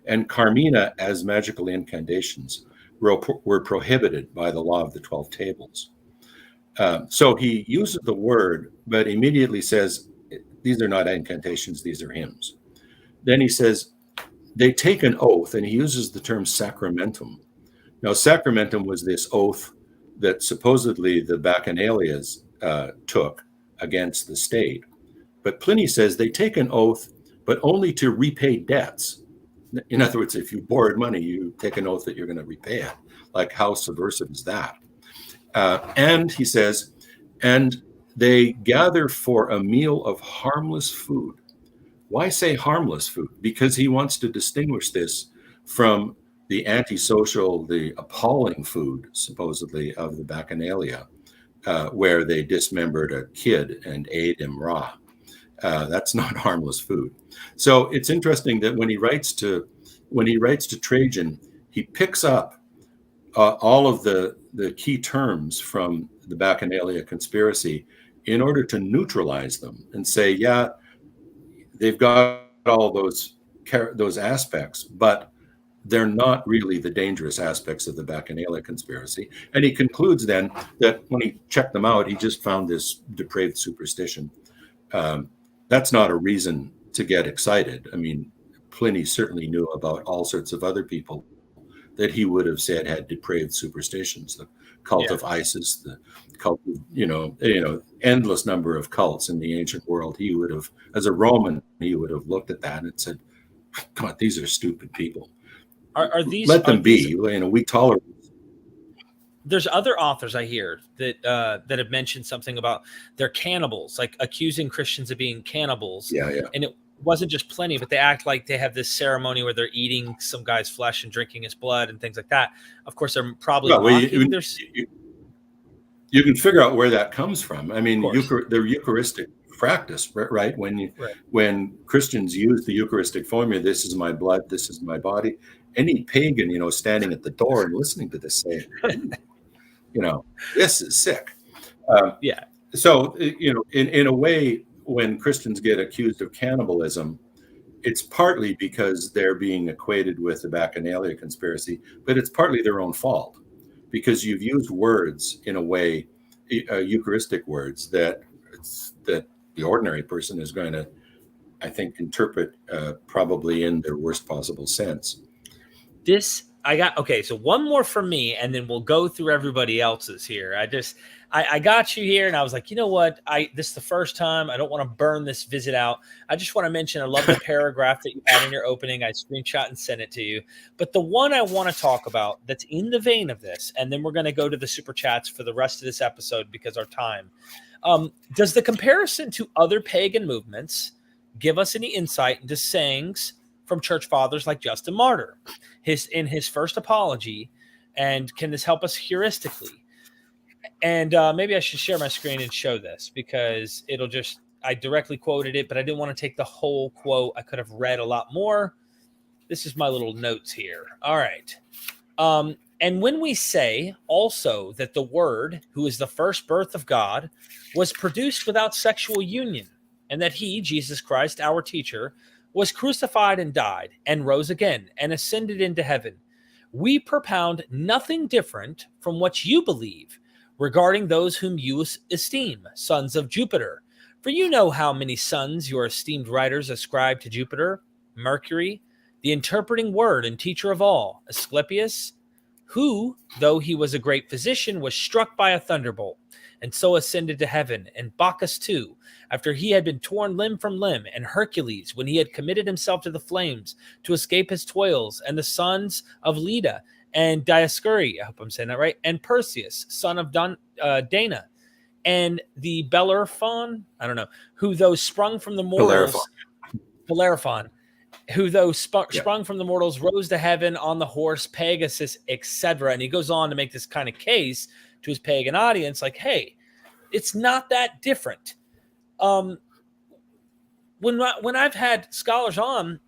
And Carmina as magical incantations were prohibited by the law of the 12 tables. So he uses the word, but immediately says, these are not incantations, these are hymns. Then he says, they take an oath, and he uses the term sacramentum. Now, sacramentum was this oath that supposedly the Bacchanalias took against the state. But Pliny says they take an oath, but only to repay debts. In other words, if you borrowed money, you take an oath that you're going to repay it. Like, how subversive is that? And he says, and they gather for a meal of harmless food. Why say harmless food? Because he wants to distinguish this from the antisocial, the appalling food, supposedly, of the Bacchanalia, where they dismembered a kid and ate him raw. That's not harmless food. So it's interesting that when he writes to Trajan, he picks up all of the key terms from the Bacchanalia Conspiracy in order to neutralize them and say, yeah, they've got all those aspects, but they're not really the dangerous aspects of the Bacchanalia Conspiracy. And he concludes then that when he checked them out, he just found this depraved superstition. That's not a reason to get excited. I mean, Pliny certainly knew about all sorts of other people that he would have said had depraved superstitions. The cult of Isis, the cult of, endless number of cults in the ancient world. He would have, as a Roman, he would have looked at that and said, come on, these are stupid people. Are these? Let them be. We tolerate. There's other authors I hear that have mentioned something about they're cannibals, like accusing Christians of being cannibals. Yeah. And it wasn't just Pliny, but they act like they have this ceremony where they're eating some guy's flesh and drinking his blood and things like that. Of course, they're probably you can figure out where that comes from. I mean, the Eucharistic practice, right? When Christians use the Eucharistic formula, this is my blood, this is my body. Any pagan, standing at the door and listening to this say, this is sick. So, in a way, when Christians get accused of cannibalism, it's partly because they're being equated with the Bacchanalia Conspiracy, but it's partly their own fault because you've used words in a way, Eucharistic words that the ordinary person is going to, I think, interpret probably in their worst possible sense. So one more from me, and then we'll go through everybody else's here. I got you here, and I was like, you know what? This is the first time. I don't want to burn this visit out. I just want to mention, I love the paragraph that you had in your opening. I screenshot and sent it to you. But the one I want to talk about that's in the vein of this, and then we're going to go to the super chats for the rest of this episode because our time. Does the comparison to other pagan movements give us any insight into sayings from church fathers like Justin Martyr in his first apology? And can this help us heuristically? And maybe I should share my screen and show this because I directly quoted it, but I didn't want to take the whole quote. I could have read a lot more. This is my little notes here. All right. And when we say also that the Word, who is the first birth of God, was produced without sexual union, and that he, Jesus Christ, our teacher, was crucified and died and rose again and ascended into heaven, we propound nothing different from what you believe. regarding those whom you esteem, sons of Jupiter. For you know how many sons your esteemed writers ascribe to Jupiter, Mercury, the interpreting word and teacher of all, Asclepius, who, though he was a great physician, was struck by a thunderbolt, and so ascended to heaven, and Bacchus too, after he had been torn limb from limb, and Hercules, when he had committed himself to the flames to escape his toils, and the sons of Leda, and Dioscuri, I hope I'm saying that right, and Perseus, son of Dana, and the Bellerophon, I don't know, who though sprung from the mortals, Bellerophon, who though sprung from the mortals, rose to heaven on the horse Pegasus, etc. And he goes on to make this kind of case to his pagan audience, like, hey, it's not that different. When I've had scholars on,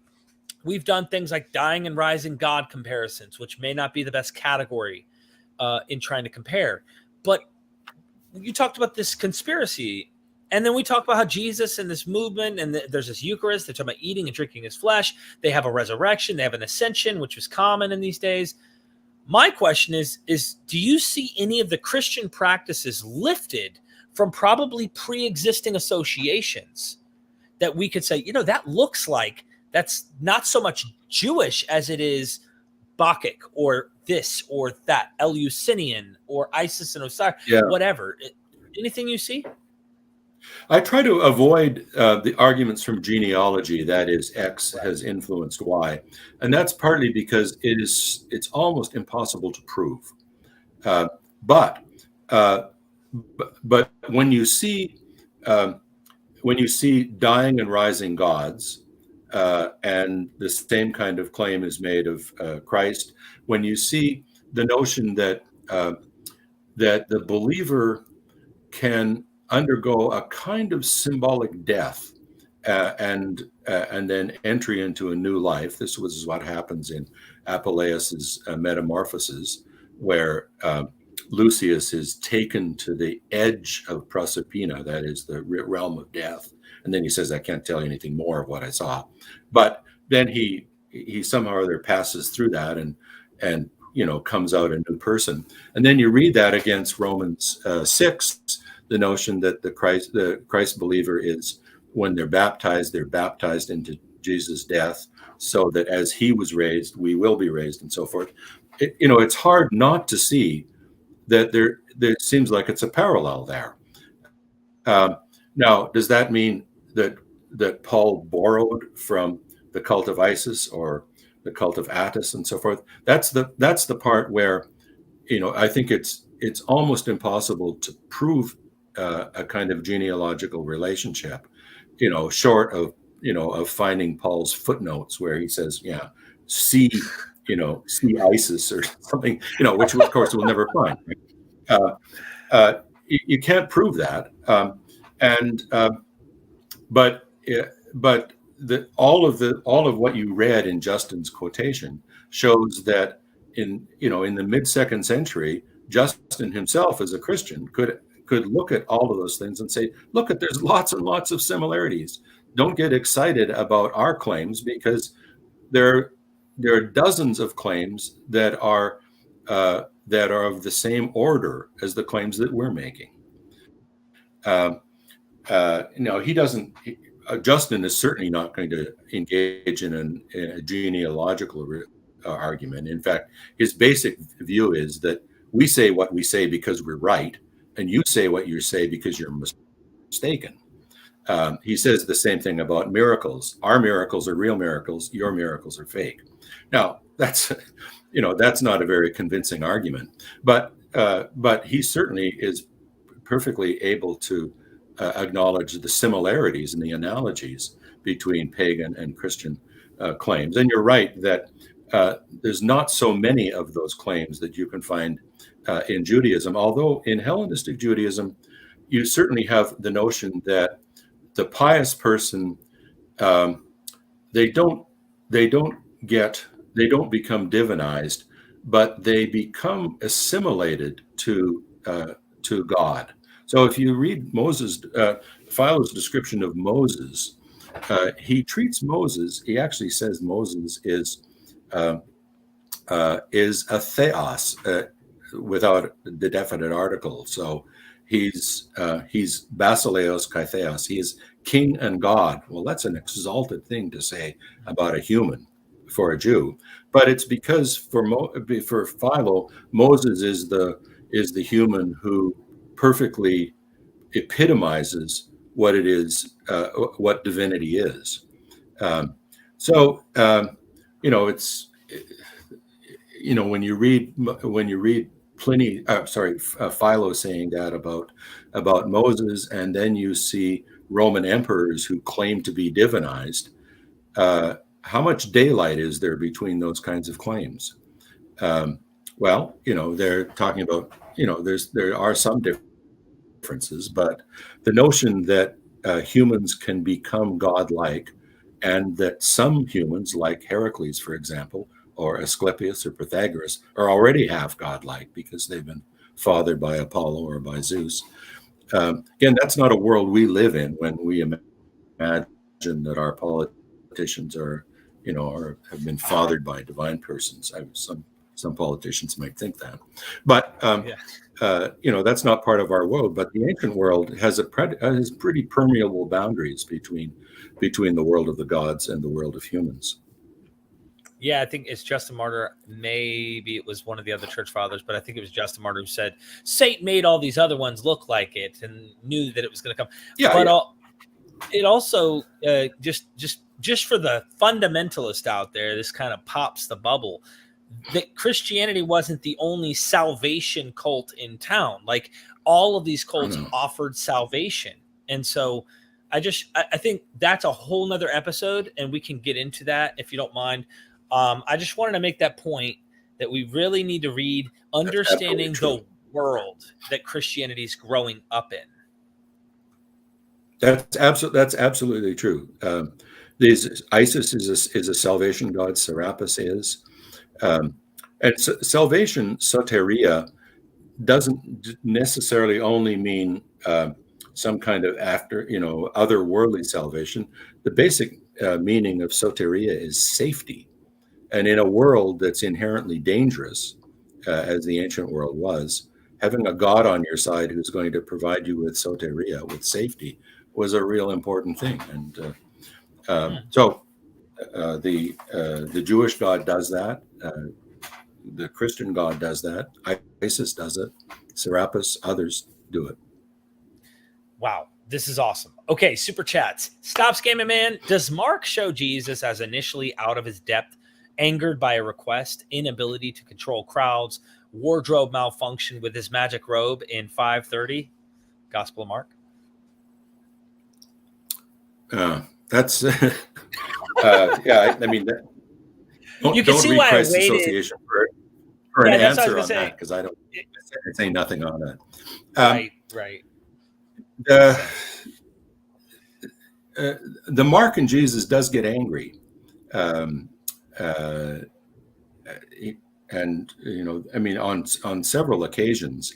we've done things like dying and rising God comparisons, which may not be the best category in trying to compare. But you talked about this conspiracy, and then we talk about how Jesus and this movement, and there's this Eucharist, they're talking about eating and drinking his flesh. They have a resurrection, they have an ascension, which was common in these days. My question is do you see any of the Christian practices lifted from probably pre-existing associations that we could say, that looks like that's not so much Jewish as it is Bacchic or this or that, Eleusinian or Isis and Osiris, whatever. Anything you see? I try to avoid the arguments from genealogy, that is, X has influenced Y, and that's partly because it's almost impossible to prove. But when you see dying and rising gods, and the same kind of claim is made of Christ, when you see the notion that the believer can undergo a kind of symbolic death and then entry into a new life. This was what happens in Apuleius's Metamorphoses, where Lucius is taken to the edge of Proserpina, that is the realm of death, and then he says, "I can't tell you anything more of what I saw." But then he somehow or other passes through that and comes out a new person. And then you read that against Romans 6. The notion that the Christ believer is, when they're baptized into Jesus' death, so that as he was raised, we will be raised, and so forth. It's hard not to see that there seems like it's a parallel there. Now, does that mean that Paul borrowed from the cult of Isis or the cult of Attis and so forth? That's the part where I think it's almost impossible to prove a kind of genealogical relationship, short of finding Paul's footnotes where he says, see Isis or something, which of course we'll never find. You can't prove that, but all of what you read in Justin's quotation shows that in the mid-2nd century, Justin himself as a Christian could look at all of those things and say, look, there's lots and lots of similarities. Don't get excited about our claims, because there are dozens of claims that are of the same order as the claims that we're making. He doesn't. Justin is certainly not going to engage in a genealogical argument. In fact, his basic view is that we say what we say because we're right, and you say what you say because you're mistaken. He says the same thing about miracles. Our miracles are real miracles. Your miracles are fake. Now, that's not a very convincing argument, but he certainly is perfectly able to acknowledge the similarities and the analogies between pagan and Christian claims. And you're right that there's not so many of those claims that you can find in Judaism, although in Hellenistic Judaism, you certainly have the notion that the pious person, they don't become divinized, but they become assimilated to God. So if you read Philo's description of Moses, he treats Moses. He actually says Moses is a theos. without the definite article. So he's basileos kaitheos. He is king and God. Well, that's an exalted thing to say about a human for a Jew, but it's because for Philo, Moses is the human who perfectly epitomizes what it is, what divinity is. So it's when you read Pliny, Philo saying that about Moses, and then you see Roman emperors who claim to be divinized. How much daylight is there between those kinds of claims? Well, they're talking about, there are some differences, but the notion that humans can become godlike, and that some humans, like Heracles, for example, or Asclepius or Pythagoras, are already half godlike because they've been fathered by Apollo or by Zeus. Again, that's not a world we live in when we imagine that our politicians are have been fathered by divine persons. Some politicians might think that, but that's not part of our world. But the ancient world has pretty permeable boundaries between the world of the gods and the world of humans. Yeah, I think it's Justin Martyr. Maybe it was one of the other church fathers, but I think it was Justin Martyr who said Satan made all these other ones look like it and knew that it was going to come. Yeah, but yeah. It also just for the fundamentalist out there, this kind of pops the bubble that Christianity wasn't the only salvation cult in town. Like, all of these cults offered salvation, and so I think that's a whole nother episode, and we can get into that if you don't mind. I just wanted to make that point that we really need to read Understanding the World that Christianity is growing up in. That's absolutely true. Isis is a salvation god. Serapis is, and salvation, soteria, doesn't necessarily only mean some kind of otherworldly salvation. The basic meaning of soteria is safety, and in a world that's inherently dangerous, as the ancient world was, having a god on your side who's going to provide you with soteria, with safety, was a real important thing. And so the Jewish God does that. The Christian God does that. Isis does it. Serapis, others do it. Wow, this is awesome. Okay, super chats. Stop Scamming Man. Does Mark show Jesus as initially out of his depth, angered by a request, inability to control crowds, wardrobe malfunction with his magic robe in 5:30? Gospel of Mark. That's yeah. I mean, don't read Christ's association for an answer on that, because I don't say nothing on that. Right. The Mark and Jesus does get angry, and on several occasions.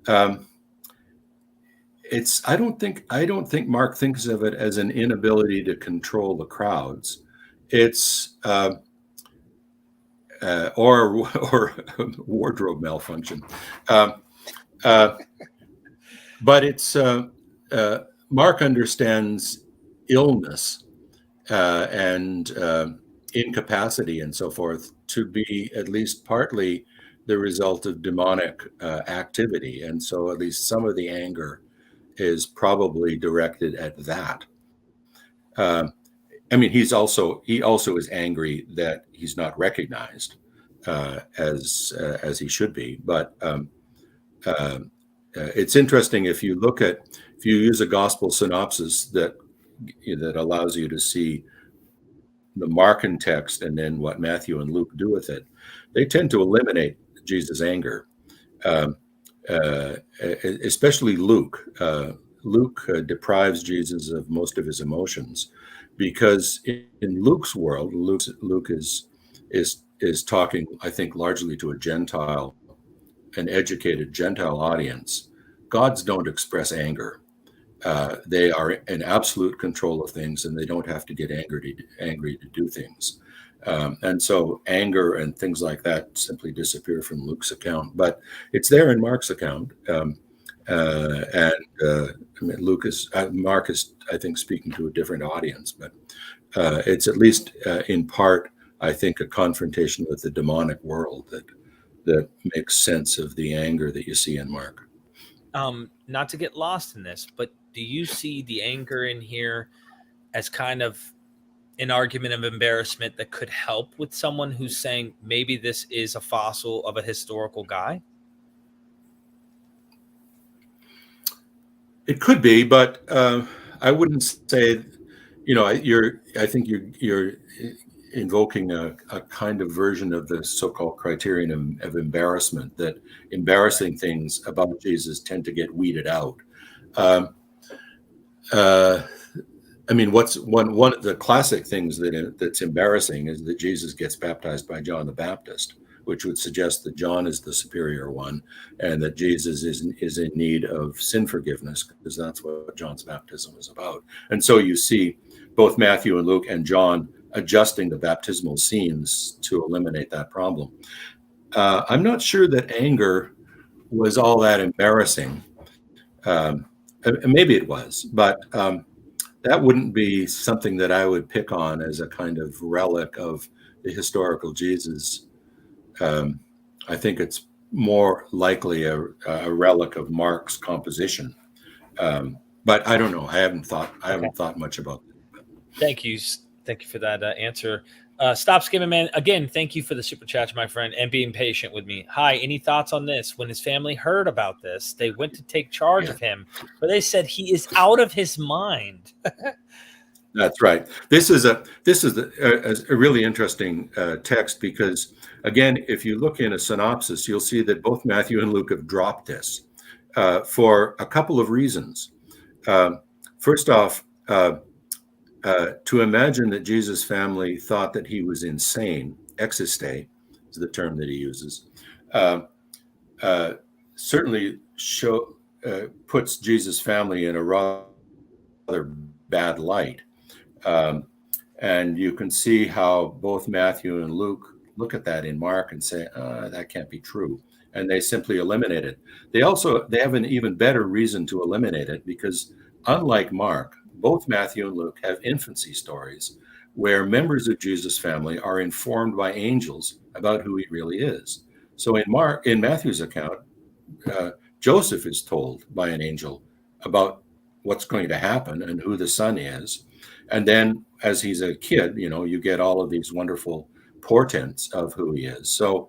I don't think Mark thinks of it as an inability to control the crowds. It's or wardrobe malfunction, but it's Mark understands illness and incapacity and so forth to be at least partly the result of demonic activity, and so at least some of the anger is probably directed at that. He also is angry that he's not recognized as he should be. But it's interesting if you use a gospel synopsis that allows you to see the Markan text and then what Matthew and Luke do with it. They tend to eliminate Jesus' anger. Especially Luke. Luke deprives Jesus of most of his emotions, because in Luke's world, Luke is talking, I think, largely to an educated Gentile audience. Gods don't express anger. They are in absolute control of things, and they don't have to get angry to do things. And so anger and things like that simply disappear from Luke's account, but it's there in Mark's account. I mean, Mark is, I think, speaking to a different audience, but it's at least in part, I think, a confrontation with the demonic world that makes sense of the anger that you see in Mark. Not to get lost in this, but do you see the anger in here as kind of an argument of embarrassment that could help with someone who's saying maybe this is a fossil of a historical guy? It could be, but I wouldn't say, I think you're invoking a kind of version of the so-called criterion of embarrassment, that embarrassing things about Jesus tend to get weeded out. I mean, one of the classic things that's embarrassing is that Jesus gets baptized by John the Baptist, which would suggest that John is the superior one, and that Jesus is in need of sin forgiveness, because that's what John's baptism is about. And so you see both Matthew and Luke and John adjusting the baptismal scenes to eliminate that problem. I'm not sure that anger was all that embarrassing. Maybe it was, but that wouldn't be something that I would pick on as a kind of relic of the historical Jesus. I think it's more likely a relic of Mark's composition. But I don't know. I haven't thought much about that. Thank you for that answer. Stop Skimming Man, again, thank you for the super chat, my friend, and being patient with me. Hi, any thoughts on this? When his family heard about this, they went to take charge of him, but they said he is out of his mind. That's right. This is a really interesting text, because, again, if you look in a synopsis, you'll see that both Matthew and Luke have dropped this for a couple of reasons. First off, to imagine that Jesus' family thought that he was insane, existe is the term that he uses, certainly puts Jesus' family in a rather bad light. And you can see how both Matthew and Luke look at that in Mark and say, that can't be true. And they simply eliminate it. They have an even better reason to eliminate it, because unlike Mark, both Matthew and Luke have infancy stories where members of Jesus' family are informed by angels about who he really is. So in Matthew's account, Joseph is told by an angel about what's going to happen and who the son is. And then as he's a kid, you get all of these wonderful portents of who he is. So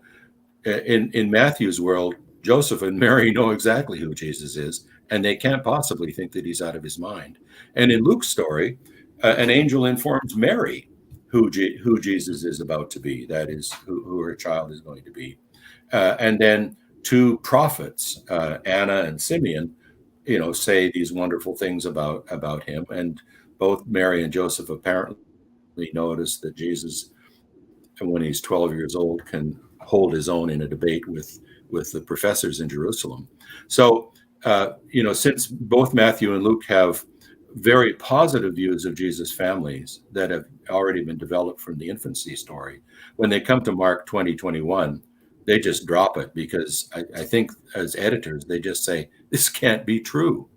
in Matthew's world, Joseph and Mary know exactly who Jesus is, and they can't possibly think that he's out of his mind. And in Luke's story, an angel informs Mary who Jesus is about to be, that is, who her child is going to be. And then two prophets, Anna and Simeon, say these wonderful things about him. And both Mary and Joseph apparently notice that Jesus, when he's 12 years old, can hold his own in a debate with the professors in Jerusalem. So, since both Matthew and Luke have very positive views of Jesus' families that have already been developed from the infancy story, when they come to Mark 20:21, they just drop it, because I think as editors, they just say, this can't be true.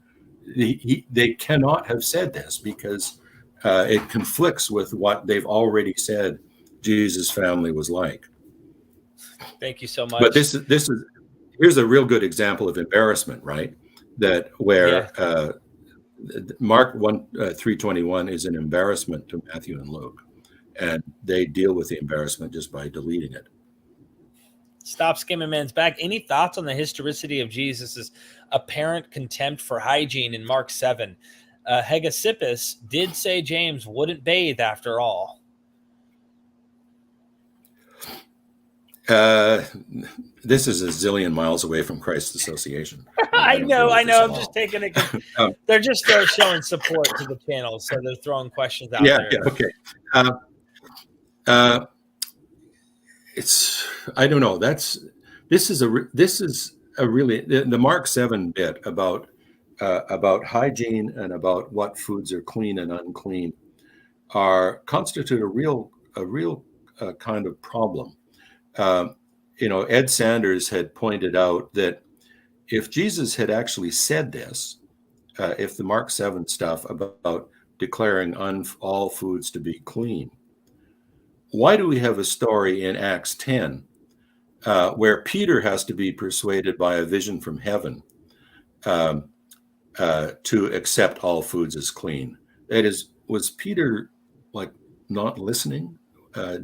They cannot have said this, because it conflicts with what they've already said Jesus' family was like. Thank you so much. But here's a real good example of embarrassment, right? That where Mark 3:21 is an embarrassment to Matthew and Luke, and they deal with the embarrassment just by deleting it. Stop Skimming Man's back. Any thoughts on the historicity of Jesus's apparent contempt for hygiene in Mark 7? Hegesippus did say James wouldn't bathe after all. This is a zillion miles away from Christ's association. I know. I'm just taking it. They're just showing support to the channel, so they're throwing questions out there. Yeah, okay. I don't know. This is a really the Mark 7 bit about hygiene and about what foods are clean and unclean constitute a real kind of problem. Ed Sanders had pointed out that if Jesus had actually said this, if the Mark 7 stuff about declaring all foods to be clean, why do we have a story in Acts 10 where Peter has to be persuaded by a vision from heaven to accept all foods as clean? That is, was Peter like not listening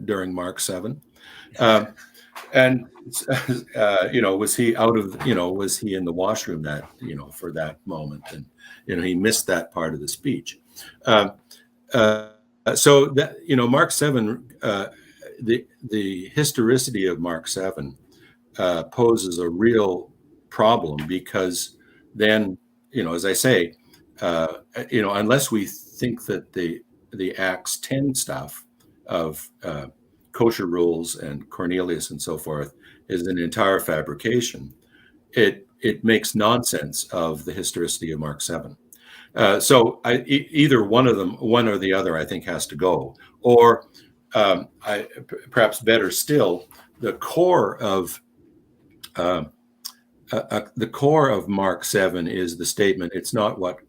during Mark 7? And was he out of, was he in the washroom for that moment? And, he missed that part of the speech. So that, Mark 7, the historicity of Mark 7 poses a real problem, because then, as I say, unless we think that the Acts 10 stuff of kosher rules and Cornelius and so forth is an entire fabrication, it makes nonsense of the historicity of Mark 7. So either one of them, one or the other, I think has to go. Or perhaps better still, the core of Mark 7 is the statement: it's not what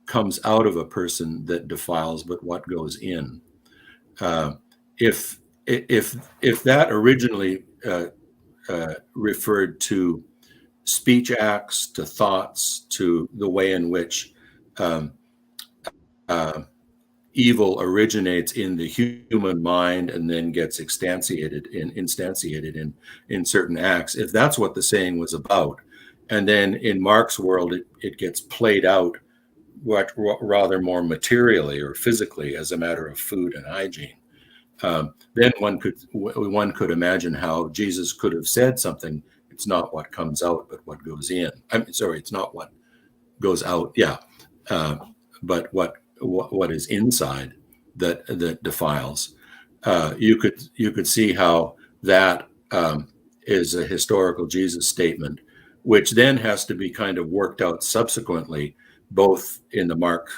comes out of a person that defiles, but what goes in. If that originally referred to speech acts, to thoughts, to the way in which evil originates in the human mind and then gets instantiated in certain acts, if that's what the saying was about, and then in Mark's world it gets played out rather more materially or physically as a matter of food and hygiene, then one could imagine how Jesus could have said something: it's not what comes out, but what goes in. It's not what goes out, but what is inside that defiles. You could see how that is a historical Jesus statement, which then has to be kind of worked out subsequently, both in the Mark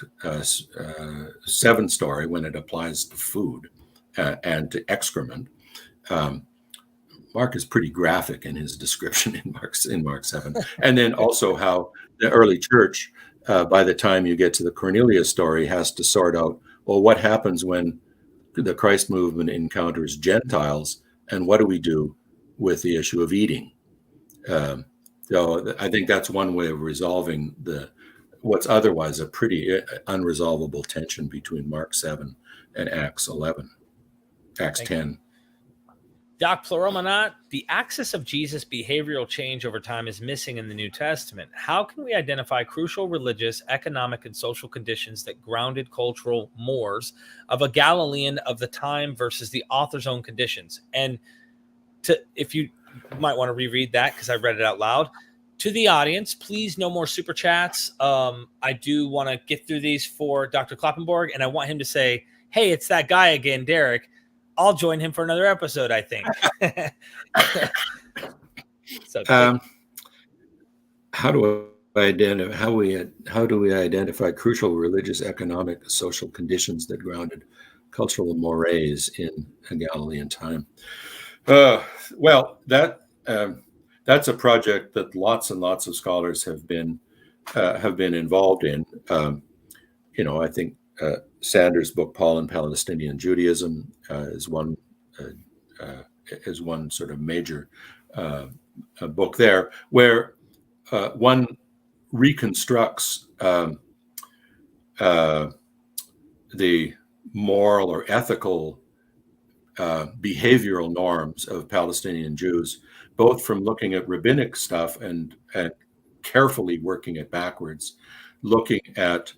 7 story when it applies to food and to excrement. Mark is pretty graphic in his description in Mark 7, and then also how the early church, by the time you get to the Cornelius story, has to sort out, well, what happens when the Christ movement encounters Gentiles, and what do we do with the issue of eating? So I think that's one way of resolving what's otherwise a pretty unresolvable tension between Mark 7 and Acts 10. Doc Pleuromanot, the axis of Jesus' behavioral change over time is missing in the New Testament. How can we identify crucial religious, economic, and social conditions that grounded cultural mores of a Galilean of the time versus the author's own conditions? And if you might want to reread that, because I read it out loud. To the audience, please, no more super chats. I do want to get through these for Dr. Kloppenborg, and I want him to say, hey, it's that guy again, Derek. I'll join him for another episode, I think. So, how do we identify crucial religious, economic, social conditions that grounded cultural mores in a Galilean time? Well, that's a project that lots and lots of scholars have been involved in. I think Sanders' book "Paul and Palestinian Judaism" is one sort of major book there, where one reconstructs the moral or ethical behavioral norms of Palestinian Jews, both from looking at rabbinic stuff and carefully working it backwards, looking at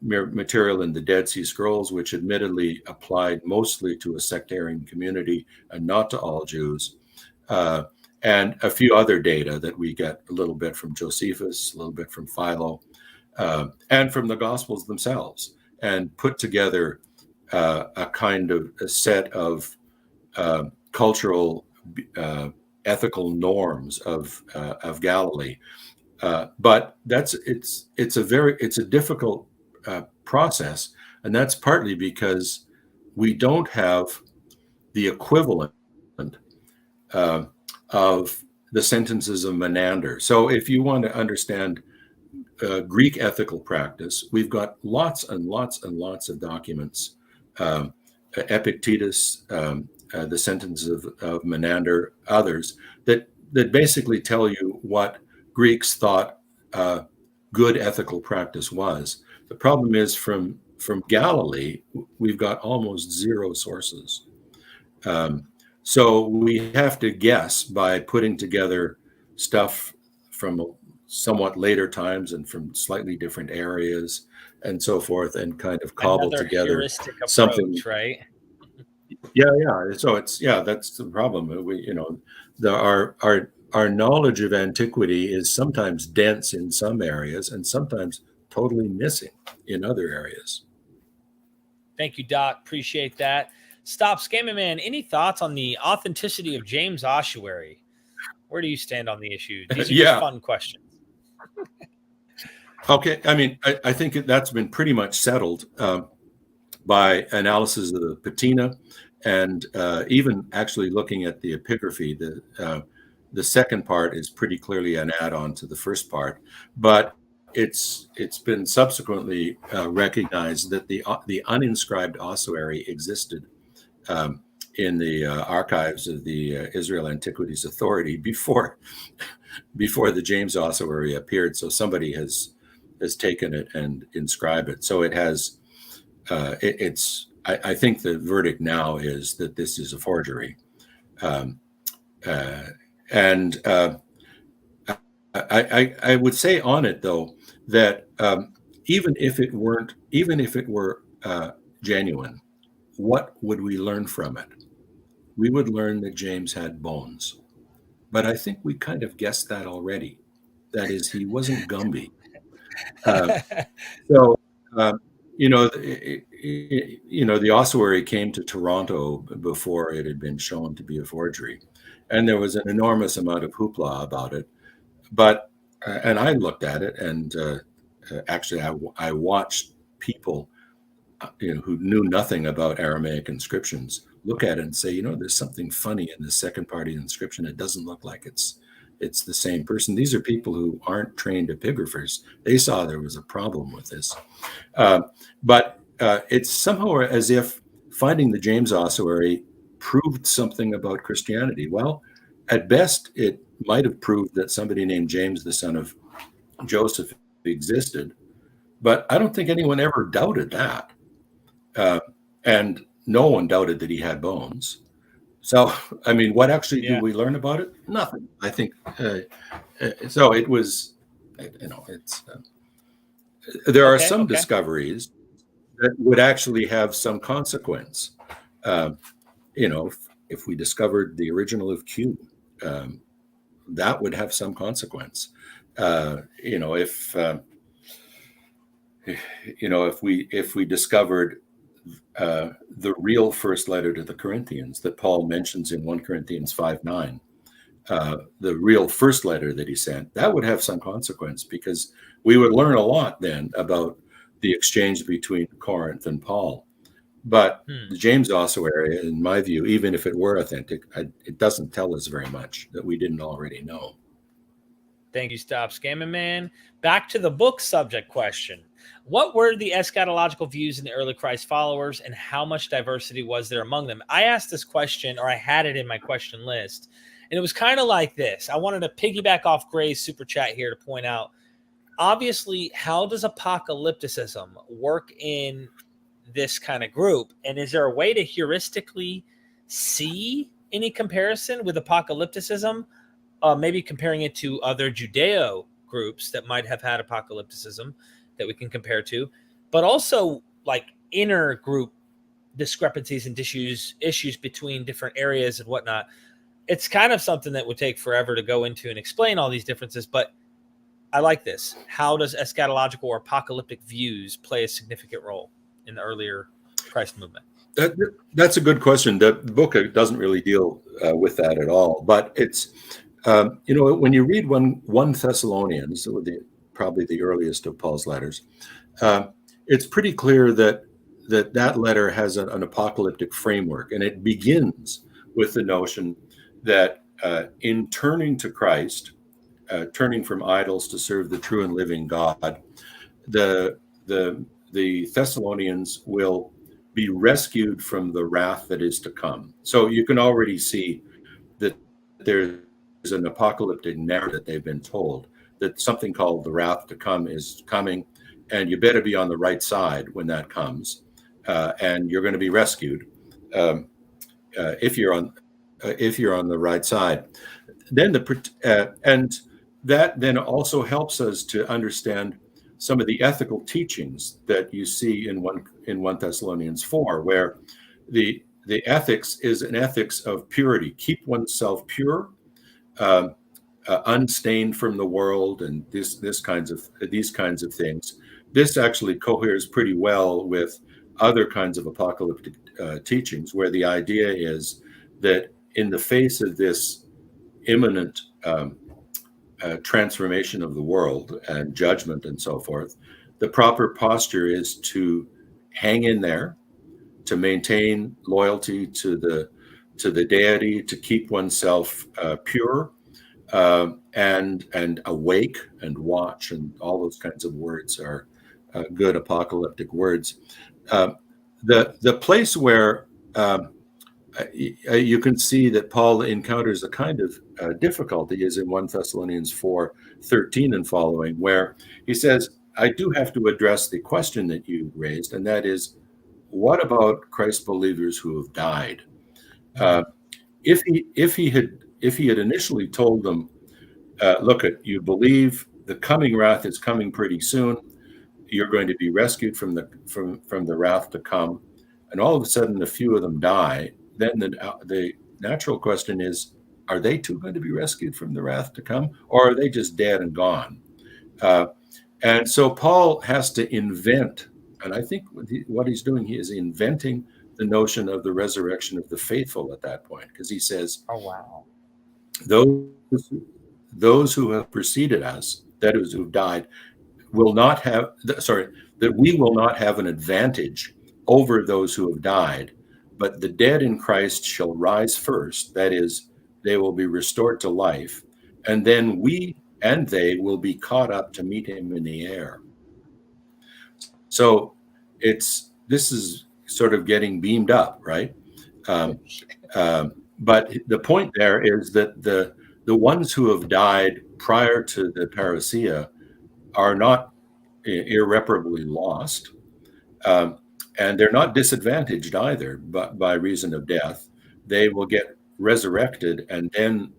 material in the Dead Sea Scrolls, which admittedly applied mostly to a sectarian community and not to all Jews, and a few other data that we get a little bit from Josephus, a little bit from Philo, and from the Gospels themselves, and put together a kind of a set of cultural, ethical norms of Galilee. But it's a difficult process, and that's partly because we don't have the equivalent of the sentences of Menander. So if you want to understand Greek ethical practice, we've got lots and lots and lots of documents. Epictetus, the sentences of Menander, others that basically tell you what Greeks thought good ethical practice was. The problem is from Galilee, we've got almost zero sources. So we have to guess by putting together stuff from somewhat later times and from slightly different areas and so forth, and kind of cobble Another together heuristic something. approach, right? Yeah. So it's that's the problem. Our knowledge of antiquity is sometimes dense in some areas and sometimes totally missing in other areas. Thank you, Doc. Appreciate that. Stop Scamming Man. Any thoughts on the authenticity of James Ossuary? Where do you stand on the issue? These are just fun questions. Okay. I mean, I think that's been pretty much settled by analysis of the patina, and even actually looking at the epigraphy. The second part is pretty clearly an add-on to the first part, but it's been subsequently recognized that the uninscribed ossuary existed in the archives of the Israel Antiquities Authority before the James ossuary appeared. So somebody has taken it and inscribed it. So it has. I think the verdict now is that this is a forgery, and I would say on it though that even if it were genuine, what would we learn from it? We would learn that James had bones, but I think we kind of guessed that already. That is, he wasn't Gumby. So. The ossuary came to Toronto before it had been shown to be a forgery, and there was an enormous amount of hoopla about it. But and I looked at it, and actually, I watched people, who knew nothing about Aramaic inscriptions look at it and say, there's something funny in the second part of the inscription. It doesn't look like it's the same person. These are people who aren't trained epigraphers. They saw there was a problem with this. But it's somehow as if finding the James ossuary proved something about Christianity. Well, at best, it might have proved that somebody named James, the son of Joseph, existed. But I don't think anyone ever doubted that. And no one doubted that he had bones. So, I mean, what actually do we learn about it? Nothing. I think so. It was, it's. There are some discoveries that would actually have some consequence. If we discovered the original of Q, that would have some consequence. If we discovered the real first letter to the Corinthians that Paul mentions in 1 Corinthians 5:9, the real first letter that he sent, that would have some consequence, because we would learn a lot then about the exchange between Corinth and Paul. But the James ossuary, in my view, even if it were authentic, it doesn't tell us very much that we didn't already know. Thank you, Stop Scamming Man. Back to the book subject question. What were the eschatological views in the early Christ followers, and how much diversity was there among them? I asked this question, or I had it in my question list, and it was kind of like this. I wanted to piggyback off Gray's super chat here to point out, obviously, how does apocalypticism work in this kind of group? And is there a way to heuristically see any comparison with apocalypticism? Maybe comparing it to other Judeo groups that might have had apocalypticism that we can compare to, but also like inner group discrepancies and issues between different areas and whatnot. It's kind of something that would take forever to go into and explain all these differences, but I like this. How does eschatological or apocalyptic views play a significant role in the earlier Christ movement? That's a good question. The book doesn't really deal with that at all, but it's, when you read 1 Thessalonians, probably the earliest of Paul's letters, it's pretty clear that that letter has an apocalyptic framework, and it begins with the notion that in turning to Christ, turning from idols to serve the true and living God, the Thessalonians will be rescued from the wrath that is to come. So you can already see that there's an apocalyptic narrative that they've been told, that something called the wrath to come is coming, and you better be on the right side when that comes, and you're going to be rescued if you're on the right side. Then and that then also helps us to understand some of the ethical teachings that you see in 1 Thessalonians 4, where the ethics is an ethics of purity, keep oneself pure, unstained from the world, and these kinds of things. This actually coheres pretty well with other kinds of apocalyptic teachings, where the idea is that in the face of this imminent transformation of the world and judgment and so forth, the proper posture is to hang in there, to maintain loyalty to the deity, to keep oneself pure, and awake and watch, and all those kinds of words are good apocalyptic words. The place where you can see that Paul encounters a kind of difficulty is in 1 Thessalonians 4:13 and following, where he says, I do have to address the question that you raised, and that is, what about Christ believers who have died? If he had initially told them, look, you believe the coming wrath is coming pretty soon, you're going to be rescued from the wrath to come, and all of a sudden a few of them die, then the natural question is, are they too going to be rescued from the wrath to come, or are they just dead and gone? And so Paul has to invent, and I think what he's doing, he is inventing the notion of the resurrection of the faithful at that point, because he says, oh wow, those who have preceded us, that is, who've died, will not have, that we will not have an advantage over those who have died, but the dead in Christ shall rise first. That is, they will be restored to life, and then we and they will be caught up to meet him in the air. So this is sort of getting beamed up, right? But the point there is that the ones who have died prior to the parousia are not irreparably lost, and they're not disadvantaged either, but by reason of death. They will get resurrected, and then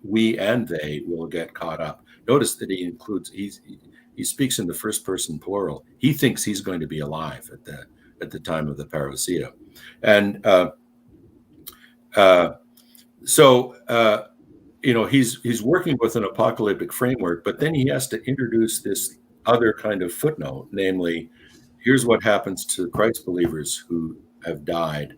we and they will get caught up. Notice that he speaks in the first person plural. He thinks he's going to be alive at the time of the parousia, and so he's working with an apocalyptic framework, but then he has to introduce this other kind of footnote, namely, here's what happens to Christ believers who have died,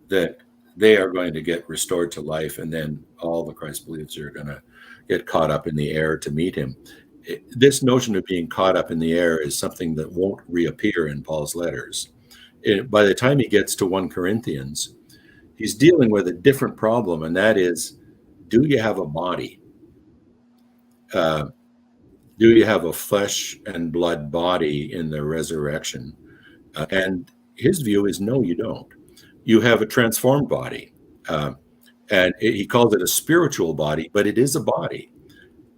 that they are going to get restored to life, and then all the Christ believers are going to get caught up in the air to meet him. This notion of being caught up in the air is something that won't reappear in Paul's letters. By the time he gets to 1 Corinthians, he's dealing with a different problem, and that is, do you have a body? Do you have a flesh and blood body in the resurrection? And his view is, no, you don't. You have a transformed body. And he calls it a spiritual body, but it is a body.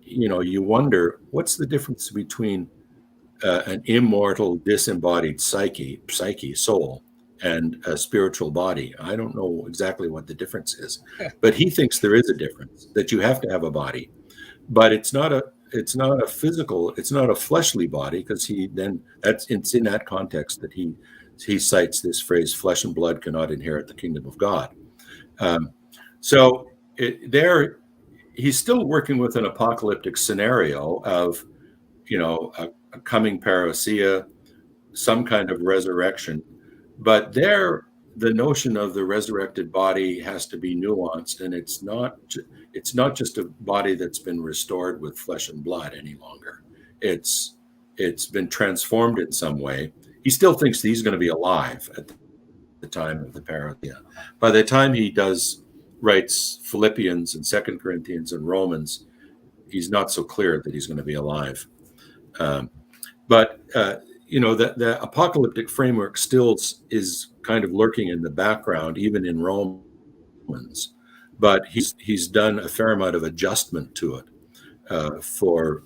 You wonder, what's the difference between an immortal, disembodied psyche, soul, and a spiritual body? I don't know exactly what the difference is, but he thinks there is a difference, that you have to have a body, but it's not a physical, it's not a fleshly body, because it's in that context that he cites this phrase, flesh and blood cannot inherit the kingdom of God. He's still working with an apocalyptic scenario of, a coming parousia, some kind of resurrection, but there the notion of the resurrected body has to be nuanced, and it's not just a body that's been restored with flesh and blood any longer. It's been transformed in some way. he still thinks that he's going to be alive at the time of the parousia. By the time he writes Philippians and 2 Corinthians and Romans, he's not so clear that he's going to be alive. But the apocalyptic framework still is kind of lurking in the background, even in Romans. But he's done a fair amount of adjustment to it for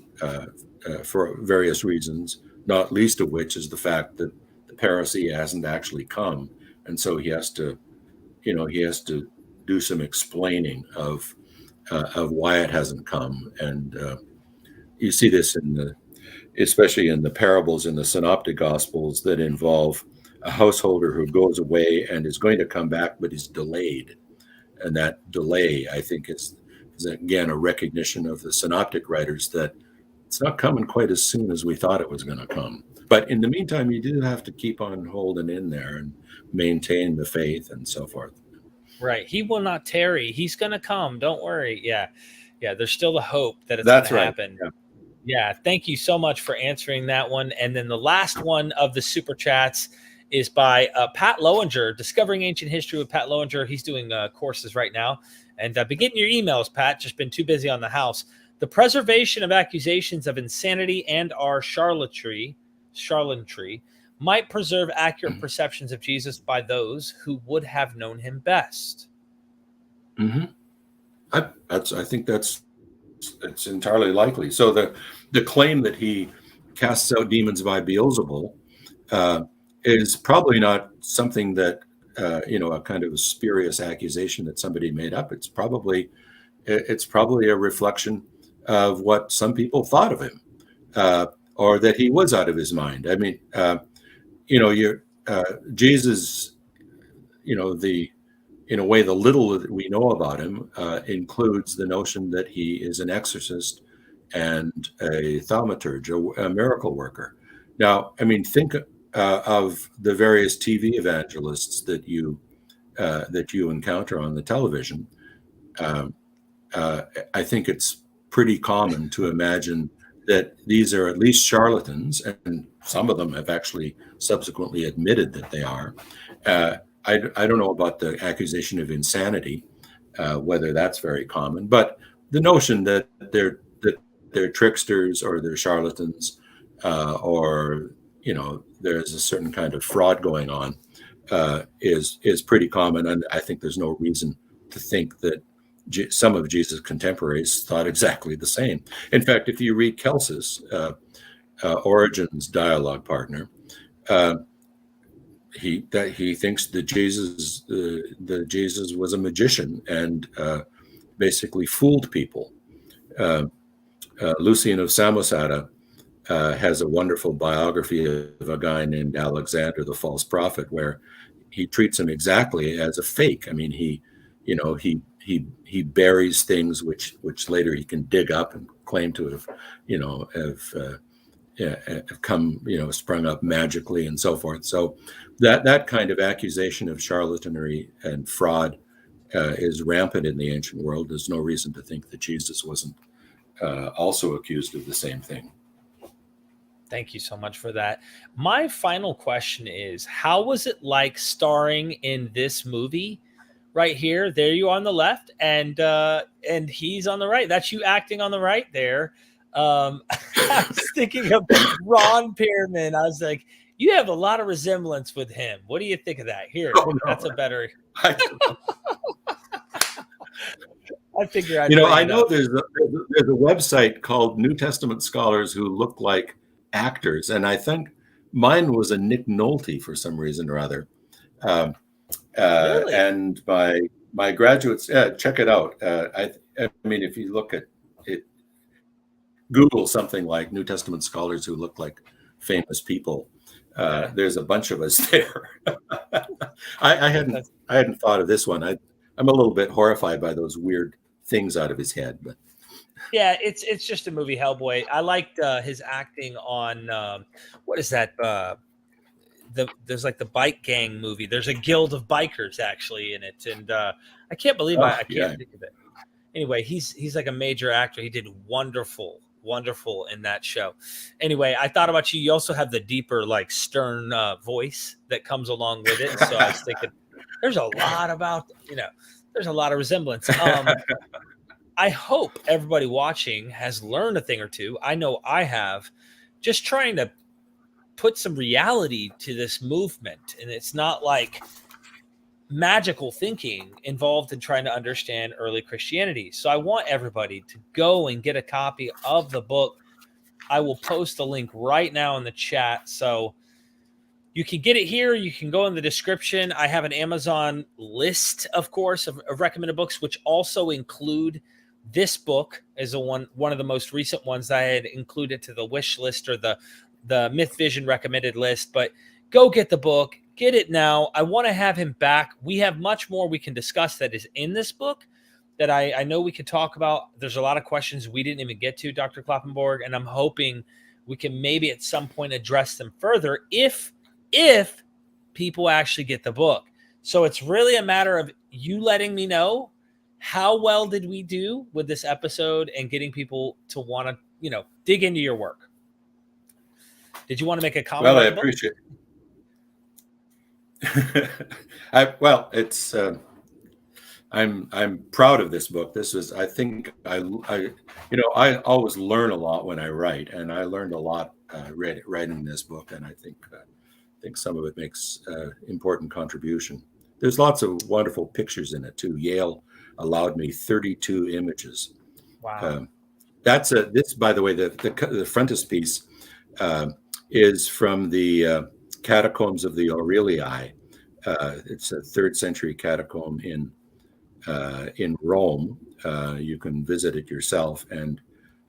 various reasons, not least of which is the fact that the parousia hasn't actually come, and so he has to do some explaining of why it hasn't come. And you see this especially in the parables in the synoptic gospels that involve a householder who goes away and is going to come back, but is delayed. And that delay, I think, is again a recognition of the synoptic writers that it's not coming quite as soon as we thought it was going to come. But in the meantime, you do have to keep on holding in there and maintain the faith and so forth. Right. He will not tarry. He's going to come. Don't worry. Yeah. Yeah. There's still the hope that it's going to happen. Yeah. Thank you so much for answering that one. And then the last one of the super chats is by Pat Lowinger, Discovering Ancient History with Pat Lowinger. He's doing courses right now. And I've been getting your emails, Pat, just been too busy on the house. The preservation of accusations of insanity and our charlatanry might preserve accurate perceptions of Jesus by those who would have known him best. Mm-hmm. I think that's entirely likely. So the claim that he casts out demons by Beelzebul is probably not something that a kind of a spurious accusation that somebody made up. It's probably a reflection of what some people thought of him, or that he was out of his mind. I mean, Jesus, in a way, the little that we know about him includes the notion that he is an exorcist and a thaumaturge, a miracle worker. Now, I mean, think of the various TV evangelists that you encounter on the television. I think it's pretty common to imagine that these are at least charlatans, and some of them have actually subsequently admitted that they are. I don't know about the accusation of insanity, whether that's very common, but the notion that they're tricksters or they're charlatans, or there's a certain kind of fraud going on, is pretty common, and I think there's no reason to think that some of Jesus' contemporaries thought exactly the same. In fact, if you read Celsus, Origen's dialogue partner, he thinks that Jesus was a magician and basically fooled people. Lucian of Samosata has a wonderful biography of a guy named Alexander the False Prophet, where he treats him exactly as a fake. I mean, he buries things which later he can dig up and claim to have come, sprung up magically and so forth. So that kind of accusation of charlatanry and fraud is rampant in the ancient world. There's no reason to think that Jesus wasn't also accused of the same thing. Thank you so much for that. My final question is, how was it like starring in this movie? Right here, there you are on the left, and he's on the right. That's you acting on the right there. I was thinking of Ron Perlman. I was like, you have a lot of resemblance with him. What do you think of that? Here, that's a better. I figure I know there's a website called New Testament Scholars Who Look Like Actors, and I think mine was a Nick Nolte for some reason or other. Really? And my graduates, check it out. I mean, if you look at it, Google something like New Testament Scholars Who Look Like Famous People. There's a bunch of us there. I hadn't thought of this one. I'm a little bit horrified by those weird things out of his head, but yeah, it's just a movie, Hellboy. I liked his acting on what is that? There's like the bike gang movie. There's a guild of bikers actually in it, and I can't believe I can't think of it. Anyway, he's like a major actor. He did wonderful wonderful in that show. Anyway, I thought about you. You also have the deeper, like stern voice that comes along with it. So I was thinking, there's a lot about, there's a lot of resemblance. I hope everybody watching has learned a thing or two. I know I have, just trying to put some reality to this movement. And it's not like magical thinking involved in trying to understand early Christianity. So I want everybody to go and get a copy of the book. I will post a link right now in the chat. So you can get it here. You can go in the description. I have an Amazon list, of course, of recommended books, which also include this book as one of the most recent ones I had included to the wish list or the MythVision recommended list. But go get the book. Get it now. I want to have him back. We have much more we can discuss that is in this book that I know we could talk about. There's a lot of questions we didn't even get to, Dr. Kloppenborg, and I'm hoping we can maybe at some point address them further if people actually get the book. So it's really a matter of you letting me know how well did we do with this episode and getting people to want to, dig into your work. Did you want to make a comment? Well, I appreciate it. I'm proud of this book. This is, I think, I always learn a lot when I write, and I learned a lot writing this book, and I think some of it makes important contribution. There's lots of wonderful pictures in it too. Yale allowed me 32 images. Wow. This, by the way, the frontispiece is from the Catacombs of the Aurelia. It's a 3rd century catacomb in Rome. You can visit it yourself, and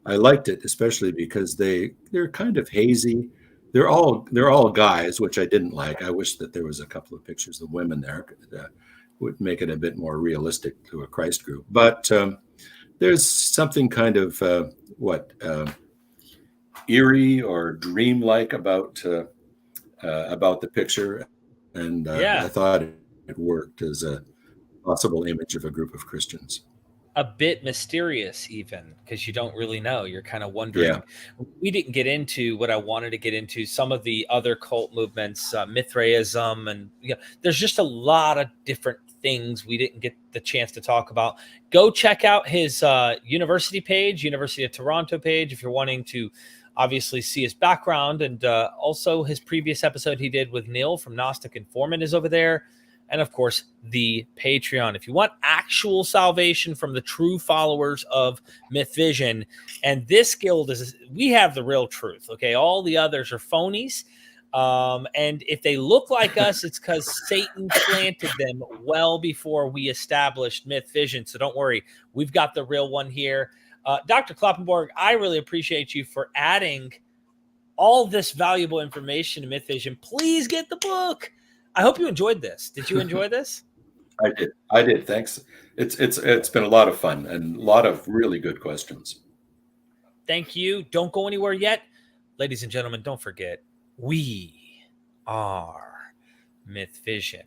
I liked it especially because they're kind of hazy. They're all guys, which I didn't like. I wish that there was a couple of pictures of women there. Would make it a bit more realistic to a Christ group. But there's something kind of eerie or dreamlike about the picture, and I thought it worked as a possible image of a group of Christians. A bit mysterious, even, because you don't really know. You're kind of wondering. Yeah. We didn't get into what I wanted to get into. Some of the other cult movements, Mithraism, and there's just a lot of different things we didn't get the chance to talk about. Go check out his university page, University of Toronto page, if you're wanting to obviously see his background, and also his previous episode he did with Neil from Gnostic Informant is over there. And of course, the Patreon. If you want actual salvation from the true followers of MythVision, and this guild we have the real truth. Okay, all the others are phonies. And if they look like us, it's because Satan planted them well before we established MythVision. So don't worry, we've got the real one here. Dr. Kloppenborg, I really appreciate you for adding all this valuable information to MythVision. Please get the book. I hope you enjoyed this. Did you enjoy this? I did. Thanks. It's been a lot of fun and a lot of really good questions. Thank you. Don't go anywhere yet. Ladies and gentlemen, don't forget, we are MythVision.